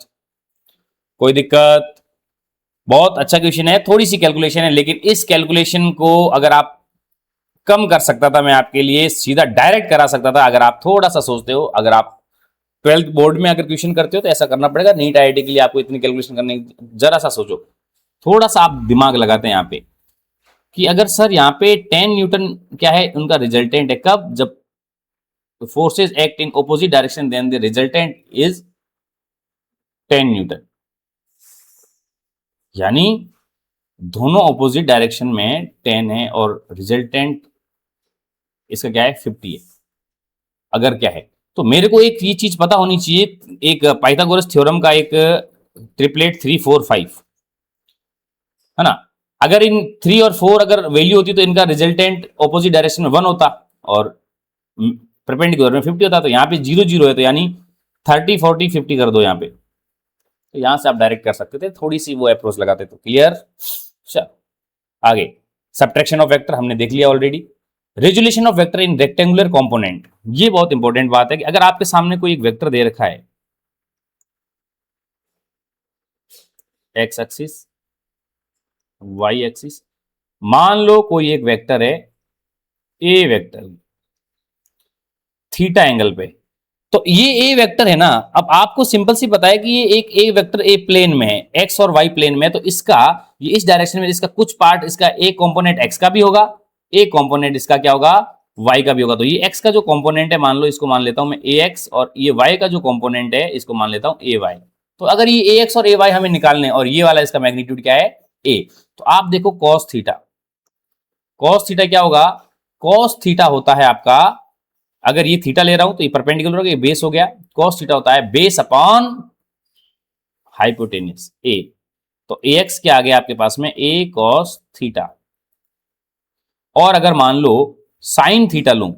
कोई दिक्कत। बहुत अच्छा क्वेश्चन है, थोड़ी सी कैलकुलेशन है, लेकिन इस कैलकुलेशन को अगर आप कम कर सकता था मैं आपके लिए सीधा डायरेक्ट करा सकता था, अगर आप थोड़ा सा सोचते हो। अगर आप 12th बोर्ड में अगर क्वेश्चन करते हो तो ऐसा करना पड़ेगा, नीट IIT के लिए आपको इतनी कैलकुलेशन करने, जरा सा सोचो, थोड़ा सा आप दिमाग लगाते हैं यहाँ पे कि अगर सर यहाँ पे 10 न्यूटन क्या है उनका रिजल्टेंट है, कब, जब forces act in opposite direction then the resultant is 10 newton, यानी दोनों ऑपोजिट डायरेक्शन में 10 है और रिजल्टेंट इसका क्या है 50 है। अगर क्या है तो मेरे को एक ये चीज पता होनी चाहिए, एक पाइथागोरस थ्योरम का एक ट्रिपलेट 3 4 5 है ना, अगर इन 3 और 4 अगर वैल्यू होती तो इनका रिजल्टेंट ऑपोजिट डायरेक्शन में 1 होता और परपेंडिकुलर में 50 होता। तो यहाँ पे 0 0 है, तो यानी 30 40 50 कर दो यहाँ पे, तो यहां से आप डायरेक्ट कर सकते थे, थोड़ी सी वो अप्रोच लगाते तो। क्लियर? चल आगे, सब्ट्रैक्शन ऑफ वेक्टर हमने देख लिया already. Resolution of vector in rectangular component, ये बहुत इंपॉर्टेंट बात है कि अगर आपके सामने कोई एक वेक्टर दे रखा है, एक्स एक्सिस वाई एक्सिस, मान लो कोई एक वेक्टर है ए वेक्टर थीटा एंगल पे, तो ये ए वेक्टर है ना, अब आपको सिंपल सी पता है कि ये एक ए वेक्टर ए प्लेन में है, एक्स और वाई प्लेन में, तो इसका ये इस डायरेक्शन में इसका कुछ पार्ट, इसका ए कंपोनेंट एक्स का भी होगा, ए कंपोनेंट इसका क्या होगा, वाई का भी होगा। तो ये एक्स का जो कंपोनेंट है मान लो इसको मान लेता हूं मैं ए एक्स, और ये वाई का जो कंपोनेंट है इसको मान लेता हूं ए वाई। तो अगर ये ए एक्स और ए वाई हमें निकालने और ये वाला इसका मैग्नीट्यूड क्या है ए, तो आप देखो कॉस थीटा, कॉस थीटा क्या होगा, कॉस थीटा होता है आपका, अगर ये थीटा ले रहा हूं तो ये परपेंडिकुलर हो गया, ये बेस हो गया, कॉस थीटा होता है बेस अपॉन हाइपोटेन्यूस ए। तो ए एक्स क्या आ गया आपके पास में ए कॉस थीटा, और अगर मान लो साइन थीटा लूं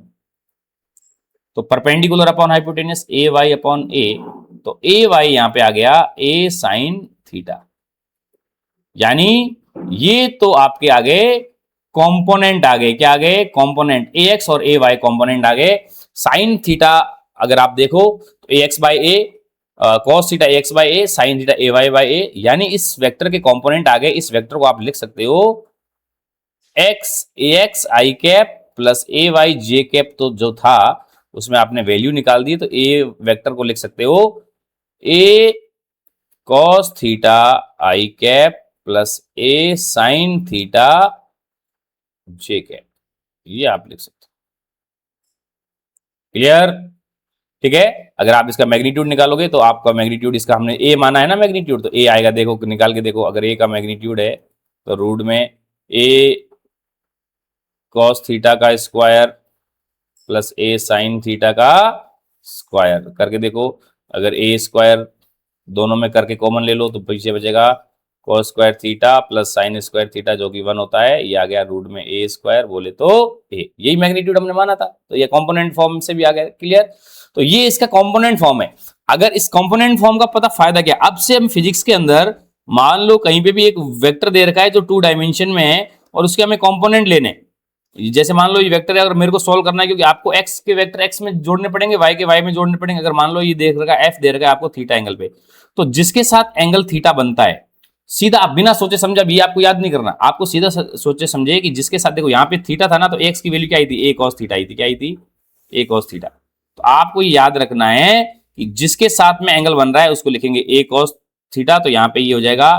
तो perpendicular upon hypotenuse a y upon a, तो ए वाई यहां पे आ गया ए साइन थीटा। यानी ये तो आपके आगे कंपोनेंट आ गए, क्या आ गए, कंपोनेंट ए एक्स और ए वाई कंपोनेंट आ गए। साइन थीटा अगर आप देखो तो a x by a, cos theta a x by a, sine theta a y by a, यानी इस वेक्टर के कंपोनेंट आ गए। इस वेक्टर को आप लिख सकते हो एक्स ए एक्स आई कैप प्लस ए वाई जे कैप, तो जो था उसमें आपने वैल्यू निकाल दी, तो ए वेक्टर को लिख सकते हो ए कॉस थीटा आई कैप प्लस ए साइन थीटा जे कैप, ये आप लिख सकते हो। क्लियर? ठीक है। अगर आप इसका मैग्नीट्यूड निकालोगे तो आपका मैग्नीट्यूड, इसका हमने ए माना है ना मैग्नीट्यूड, तो ए आएगा, देखो निकाल के देखो, अगर ए का मैग्नीट्यूड है तो रूट में ए कॉस थीटा का स्क्वायर प्लस ए साइन थीटा का स्क्वायर करके देखो। अगर ए स्क्वायर दोनों में करके कॉमन ले लो तो पीछे बचेगा cos square theta plus sine square theta, जो कि 1 होता है, ये आ गया रूट में ए स्क्वायर, बोले तो ए, यही मैग्नीट्यूड हमने माना था, तो ये कंपोनेंट फॉर्म से भी आ गया। क्लियर? तो ये इसका कंपोनेंट फॉर्म है। अगर इस कंपोनेंट फॉर्म का पता फायदा क्या, अब से हम फिजिक्स के अंदर मान लो कहीं पे भी एक वेक्टर दे रखा है जो 2 डायमेंशन में है और उसके हमें कंपोनेंट लेने, जैसे मान लो ये वेक्टर है, अगर मेरे को सोल्व करना है, क्योंकि आपको एक्स के वेक्टर एक्स में जोड़ने पड़ेंगे, वाई के वाई में जोड़ने पड़ेंगे। अगर मान लो ये देख रखा है एफ दे रखा है आपको थीटा एंगल पे, तो जिसके साथ एंगल थीटा बनता है, सीधा आप बिना सोचे समझे, अब ये आपको याद नहीं करना, आपको सीधा सोचे समझे कि जिसके साथ, देखो यहाँ पे थीटा था ना, तो एक्स की वैल्यू क्या आई थी, ए कॉस थीटा आई थी, क्या आई थी, ए कॉस थीटा। तो आपको ये याद रखना है कि जिसके साथ में एंगल बन रहा है उसको लिखेंगे ए कॉस थीटा, तो यहाँ पे ये हो जाएगा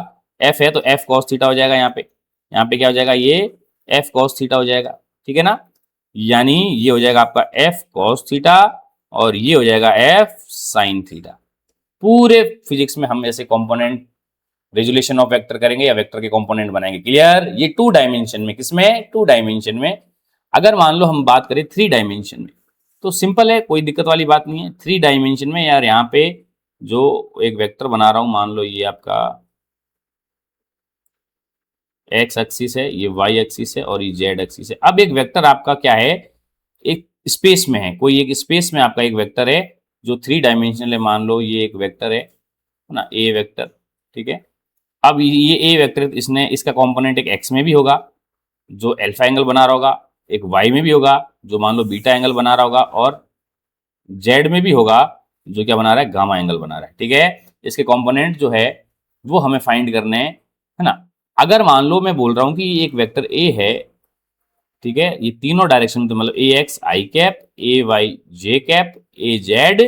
एफ है तो एफ कॉस थीटा हो जाएगा, यहाँ पे क्या हो जाएगा, ये एफ कॉस थीटा हो जाएगा। ठीक है ना? यानी ये हो जाएगा आपका एफ कॉस थीटा और ये हो जाएगा एफ साइन थीटा। पूरे फिजिक्स में हम ऐसे कंपोनेंट रेजुलेशन ऑफ वेक्टर करेंगे या वेक्टर के कंपोनेंट बनाएंगे। क्लियर? ये 2 डायमेंशन में, किसमें, 2 डायमेंशन में। अगर मान लो हम बात करें 3 डायमेंशन में, तो सिंपल है, कोई दिक्कत वाली बात नहीं है। 3 डायमेंशन में यार, यहाँ पे जो एक वेक्टर बना रहा हूं, मान लो ये आपका एक्स एक्सिस है, ये वाई एक्सिस है और ये जेड एक्सिस है। अब एक वेक्टर आपका क्या है, एक स्पेस में है, कोई एक स्पेस में आपका एक वेक्टर है जो 3 डायमेंशनल है। मान लो ये एक वेक्टर है ना, ए वेक्टर। ठीक है, अब ये ए वेक्टर, इसने इसका कंपोनेंट एक एक्स में भी होगा जो अल्फा एंगल बना रहा होगा, एक वाई में भी होगा जो मान लो बीटा एंगल बना रहा होगा, और जेड में भी होगा जो क्या बना रहा है, गामा एंगल बना रहा है। ठीक है, इसके कंपोनेंट जो है वो हमें फाइंड करने हैं, है ना। अगर मान लो मैं बोल रहा हूं कि ये एक वेक्टर ए है, ठीक है, ये तीनों डायरेक्शन में, तो मतलब ए एक्स आई कैप, ए वाई जे कैप, ए जेड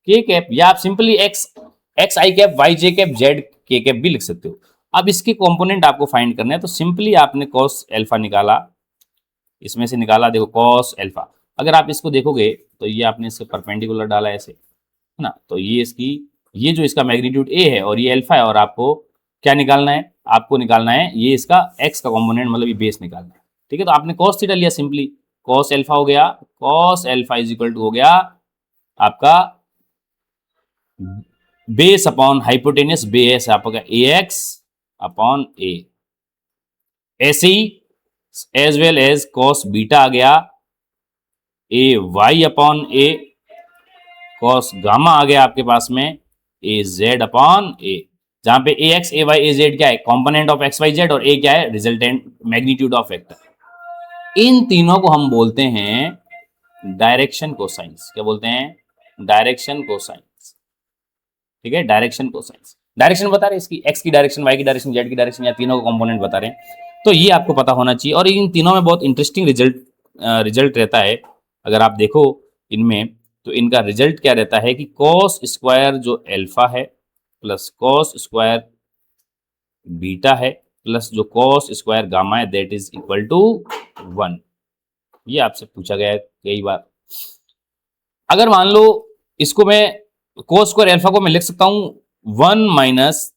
के कैप, या आप सिंपली एक्स आई कैप, वाई जे कैप, जेड के कैप भी लिख सकते हो। अब इसके कंपोनेंट आपको फाइंड करने हैं, तो सिंपली आपने कॉस अल्फा निकाला, इसमें से निकाला, देखो कॉस अल्फा। अगर आप इसको देखोगे तो ये आपने इसके परपेंडिकुलर डाला ऐसे, है ना, तो ये इसकी, ये जो इसका मैग्नीट्यूड ए है और ये अल्फा है, और आपको क्या निकालना है, आपको निकालना है ये इसका एक्स का कंपोनेंट, मतलब ये बेस निकालना है। ठीक है, तो आपने कॉस थीटा लिया, सिंपली कॉस अल्फा हो गया, cos alpha is equal to हो गया आपका बेस अपॉन हाइपोटेनियस, बेस आपका ए एक्स अपॉन ए, ऐसे ही as well as cos beta आ गया a y upon a, cos gamma आ गया आपके पास में ए जेड अपॉन ए, जहां पे A X A Y A Z क्या है, component of X Y Z, और ए क्या है, रिजल्टेंट मैग्नीट्यूड ऑफ वेक्टर। इन तीनों को हम बोलते हैं डायरेक्शन कोसाइंस। क्या बोलते हैं? Direction cosines. ठीक है, डायरेक्शन कोसाइंस। डायरेक्शन बता रहे हैं इसकी, एक्स की डायरेक्शन, वाई की डायरेक्शन, जेड की डायरेक्शन, या तीनों का कंपोनेंट बता रहे हैं। तो ये आपको पता होना चाहिए, और इन तीनों में बहुत इंटरेस्टिंग रिजल्ट रहता है। अगर आप देखो इनमें, तो इनका रिजल्ट क्या रहता है कि कॉस स्क्वायर जो अल्फा है प्लस कॉस स्क्वायर बीटा है प्लस जो कॉस स्क्वायर गामा है, दैट इज इक्वल टू 1। ये आपसे पूछा गया है कई बार। अगर मान लो इसको मैं कोस स्क्वायर अल्फा को मैं लिख सकता हूं 1 माइनस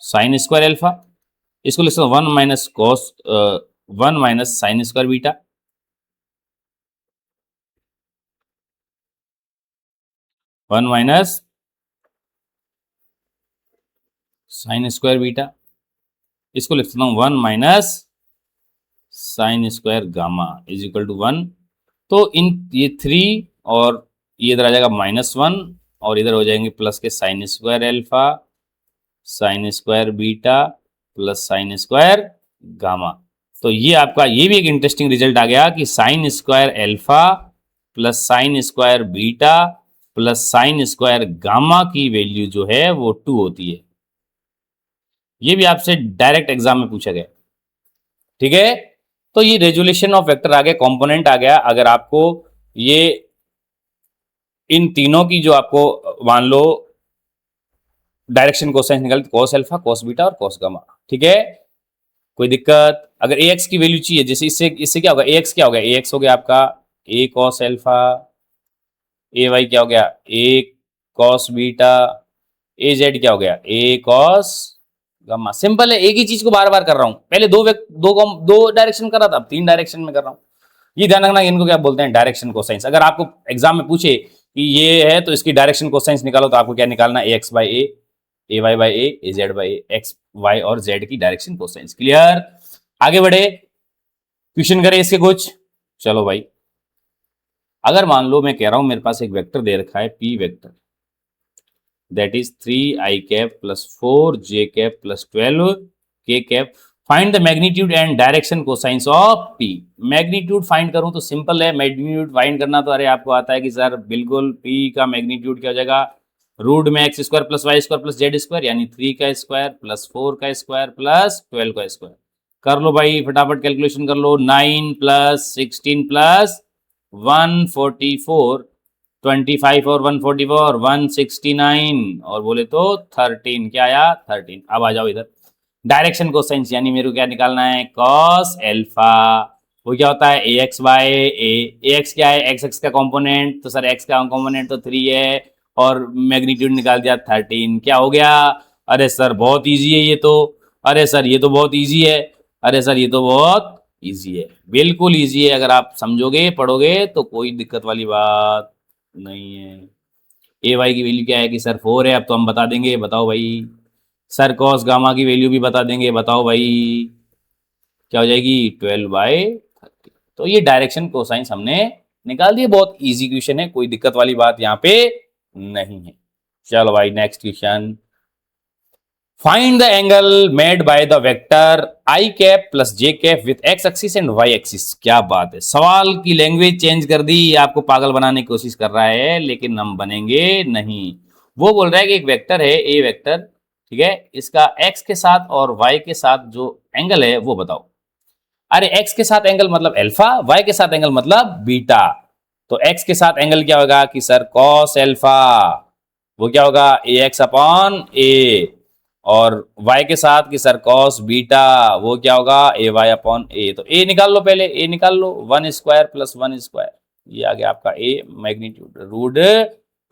साइन स्क्वायर अल्फा, इसको लिख सकता हूं 1 minus cos 1 minus sine square beta, 1 minus sine square beta, इसको लिख सकता हूं 1 minus sine square gamma is equal to 1। तो इन ये 3 और ये इधर आ जाएगा -1, और इधर हो जाएंगे प्लस के sine square alpha, sign square beta plus sine square gamma. तो ये आपका ये भी एक इंटरेस्टिंग रिजल्ट आ गया कि sine square alpha plus sine square beta plus sine square gamma की वैल्यू जो है वो 2 होती है। ये भी आपसे डायरेक्ट एग्जाम में पूछा गया। ठीक है, तो ये रेजुलेशन ऑफ वेक्टर आ गया, कंपोनेंट आ गया। अगर आपको ये इन तीनों की जो आपको मान लो डायरेक्शन कोसाइन निकल, कॉस अल्फा, कॉस बीटा और कॉस गामा। ठीक है, कोई दिक्कत? अगर ए एक्स की वैल्यू चाहिए, जैसे इससे क्या होगा, ए एक्स क्या हो गया, ए एक्स हो गया आपका ए कॉस अल्फा, ए वाई क्या हो गया, ए कॉस बीटा, ए जेड क्या हो गया, ए कॉस गामा। सिंपल है, एक ही चीज को बार बार कर रहा हूं। पहले दो डायरेक्शन कर रहा था, अब 3 डायरेक्शन में कर रहा हूं। ये ध्यान रखना, इनको क्या बोलते हैं, डायरेक्शन कोसाइंस। अगर आपको एग्जाम में पूछे कि ये है तो इसकी डायरेक्शन कोसाइंस निकालो, तो आपको क्या निकालना, a x by a y by a z by a, x y और जेड की डायरेक्शन कोसाइंस। क्लियर? आगे बढ़े, क्वेश्चन करें इसके कुछ। चलो भाई, अगर मान लो मैं कह रहा हूं मेरे पास एक वेक्टर दे रखा है P vector, that is 3i cap plus 4j cap plus 12k cap, find the magnitude and direction cosines of p। Magnitude find करूं तो सिंपल है, मैग्नीट्यूड फाइंड करना तो अरे आपको आता है कि सर बिल्कुल p का मैग्नीट्यूड क्या हो जाएगा, रूट में X square plus Y square plus Z square, यानी 3 का स्क्वायर प्लस 4 का स्क्वायर प्लस 12 का स्क्वायर। कर लो भाई फटाफट कैलकुलेशन कर लो, 9 प्लस 16 प्लस 144, 25 और 144 169, और बोले तो 13, क्या आया 13। अब आ जाओ इधर, डायरेक्शन कोसाइंस, यानी मेरे को क्या निकालना है, कॉस अल्फा। वो क्या होता है, ए एक्स बाय ए एक्स क्या है, एक्स एक्स का कंपोनेंट, तो सर एक्स का कंपोनेंट तो 3 है, और मैग्नीट्यूड निकाल दिया 13, क्या हो गया। अरे सर बहुत ईजी है ये तो, अरे सर ये तो बहुत ईजी है, अरे सर ये तो बहुत ईजी है, बिल्कुल ईजी है। अगर आप समझोगे पढ़ोगे तो कोई दिक्कत वाली बात नहीं है। ए वाई की वैल्यू क्या है कि सर 4 है, अब तो हम बता देंगे, बताओ भाई। सर कॉस गामा की वैल्यू भी बता देंगे, बताओ भाई क्या हो जाएगी, 12/30। तो ये डायरेक्शन कोसाइंस हमने निकाल दिए, बहुत इजी क्वेश्चन है, कोई दिक्कत वाली बात यहाँ पे नहीं है। चलो भाई next question, find the angle made by the vector I cap plus J cap with X axis and Y axis. क्या बात है, सवाल की लैंग्वेज चेंज कर दी, आपको पागल बनाने की कोशिश कर रहा है, लेकिन हम बनेंगे नहीं। वो बोल रहा है कि एक वेक्टर है ए वेक्टर, ठीक है, इसका एक्स के साथ और वाई के साथ जो एंगल है वो बताओ। अरे एक्स के साथ एंगल मतलब अल्फा, वाई के साथ एंगल मतलब बीटा। तो एक्स के साथ एंगल क्या होगा कि सर कॉस अल्फा, वो क्या होगा ए एक्स अपॉन ए, और y के साथ कि सर कॉस बीटा, वो क्या होगा ए वाई अपॉन ए। तो a निकाल लो, पहले a निकाल लो, 1 स्क्वायर प्लस 1 स्क्वायर, ये आ गया आपका a मैग्नीट्यूड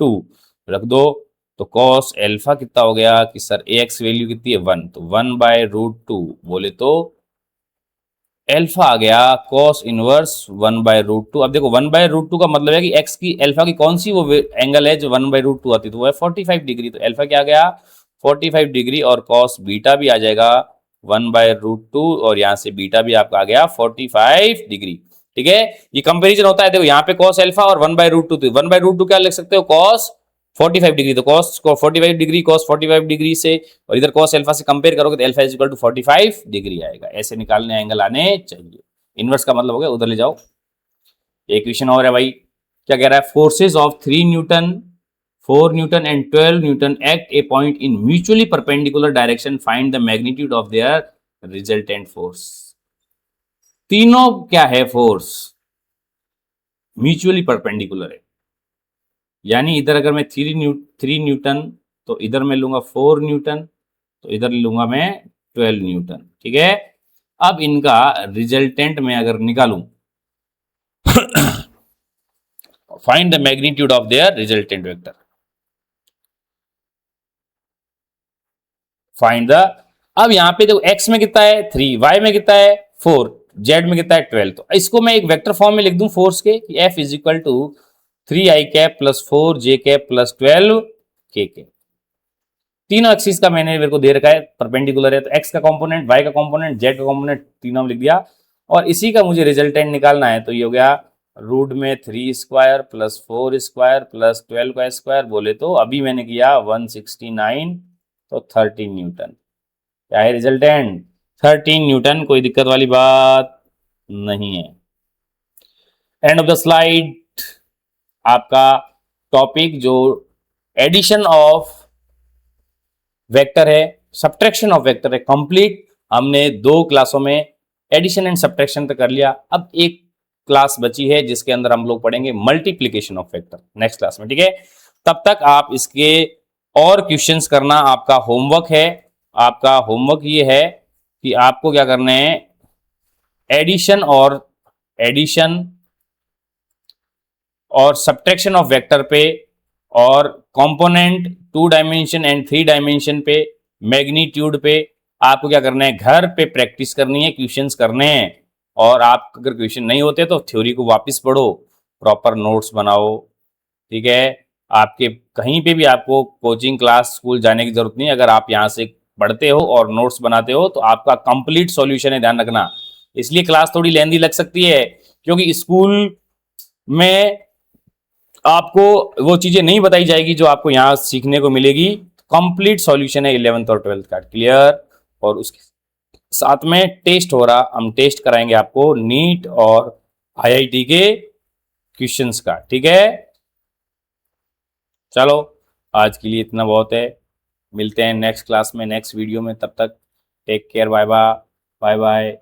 √2 रख दो। तो कॉस अल्फा कितना हो गया कि सर ए एक्स वैल्यू कितनी है 1, तो 1/√2, बोले तो अल्फा आ गया कॉस इनवर्स 1/√2। अब देखो 1/√2 का मतलब है कि एक्स की अल्फा की कौन सी वो एंगल है जो 1/√2 आती है, तो वो है 45 डिग्री। तो अल्फा क्या आ गया 45 डिग्री और कॉस बीटा भी आ जाएगा 1/√2 और यहाँ से बीटा भी आपका आ गया 45 डिग्री। ठीक है, ये कंपैरिजन होता है। देखो यहाँ पे कॉस अल्फा और 1/√2, तो 1/√2 क्या लिख सकते हो, कॉस 45 डिग्री, तो कॉस 45 डिग्री कॉस 45 डिग्री से और इधर कॉस अल्फा से कंपेयर करोगे तो alpha is equal to 45 degree आएगा। ऐसे निकालने एंगल आने चाहिए। इनवर्स का मतलब हो गया, उधर ले जाओ। एक क्वेश्चन और है भाई, क्या कह रहा है, forces of 3 Newton 4 Newton and 12 Newton act A point in mutually perpendicular direction, find the magnitude of their resultant force. तीनों क्या है, फोर्स म्यूचुअली परपेंडिकुलर है, यानी इधर अगर मैं 3 न्यूटन तो इधर मैं लूंगा 4 न्यूटन, तो इधर लूंगा मैं 12 न्यूटन। ठीक है, अब इनका रिजल्टेंट में अगर निकालूं, find the magnitude of their resultant vector, find the, अब यहां पे देखो x में कितना है 3, y में कितना है 4, z में कितना है 12, तो इसको मैं एक वेक्टर फॉर्म में लिख दूं फोर्स के, कि F is equal to 3i cap plus 4j cap plus 12k के। तीनों एक्सिस का मैंने मेरे को दे रखा है, परपेंडिकुलर है, तो x का कंपोनेंट, y का कंपोनेंट, z का कंपोनेंट तीनों में लिख दिया, और इसी का मुझे रिजल्टेंट निकालना है। तो ये हो गया रूट में 3 स्क्वायर प्लस 4 स्क्वायर प्लस 12 का स्क्वायर, बोले तो अभी मैंने किया 169, तो 13 न्यूटन। क्या है रिजल्टेंट, 13 न्यूटन। कोई दिक्कत वाली बात नहीं है। एंड ऑफ द स्लाइड, आपका टॉपिक जो एडिशन ऑफ वेक्टर है, सब्ट्रैक्शन ऑफ वेक्टर है, कंप्लीट। हमने 2 क्लासों में एडिशन एंड सब्ट्रैक्शन तक कर लिया। अब एक क्लास बची है जिसके अंदर हम लोग पढ़ेंगे multiplication of vector next class में। ठीक है, तब तक आप इसके और क्वेश्चंस करना आपका होमवर्क है। आपका होमवर्क ये है कि आपको क्या करना है, एडिशन और सब्ट्रैक्शन ऑफ वेक्टर पे और कंपोनेंट 2 डायमेंशन एंड 3 डायमेंशन पे, मैग्नीट्यूड पे आपको क्या करना है, घर पे प्रैक्टिस करनी है, क्वेश्चंस करने हैं। और आप अगर क्वेश्चन नहीं होते तो थ्योरी को वापस पढ़ो, प्रॉपर नोट्स बनाओ। ठीक है, आपके कहीं पे भी आपको कोचिंग क्लास स्कूल जाने की जरूरत नहीं है। अगर आप यहाँ से पढ़ते हो और नोट्स बनाते हो तो आपका कंप्लीट सॉल्यूशन है, ध्यान रखना। इसलिए क्लास थोड़ी लेंदी लग सकती है, क्योंकि स्कूल में आपको वो चीजें नहीं बताई जाएगी जो आपको यहाँ सीखने को मिलेगी। कंप्लीट सॉल्यूशन है 11th और 12th का, क्लियर। और उसके साथ में टेस्ट हो रहा, हम टेस्ट कराएंगे आपको नीट और आईआईटी के क्वेश्चंस का। ठीक है, चलो आज के लिए इतना बहुत है। मिलते हैं नेक्स्ट क्लास में, नेक्स्ट वीडियो में। तब तक take care, bye bye, bye bye.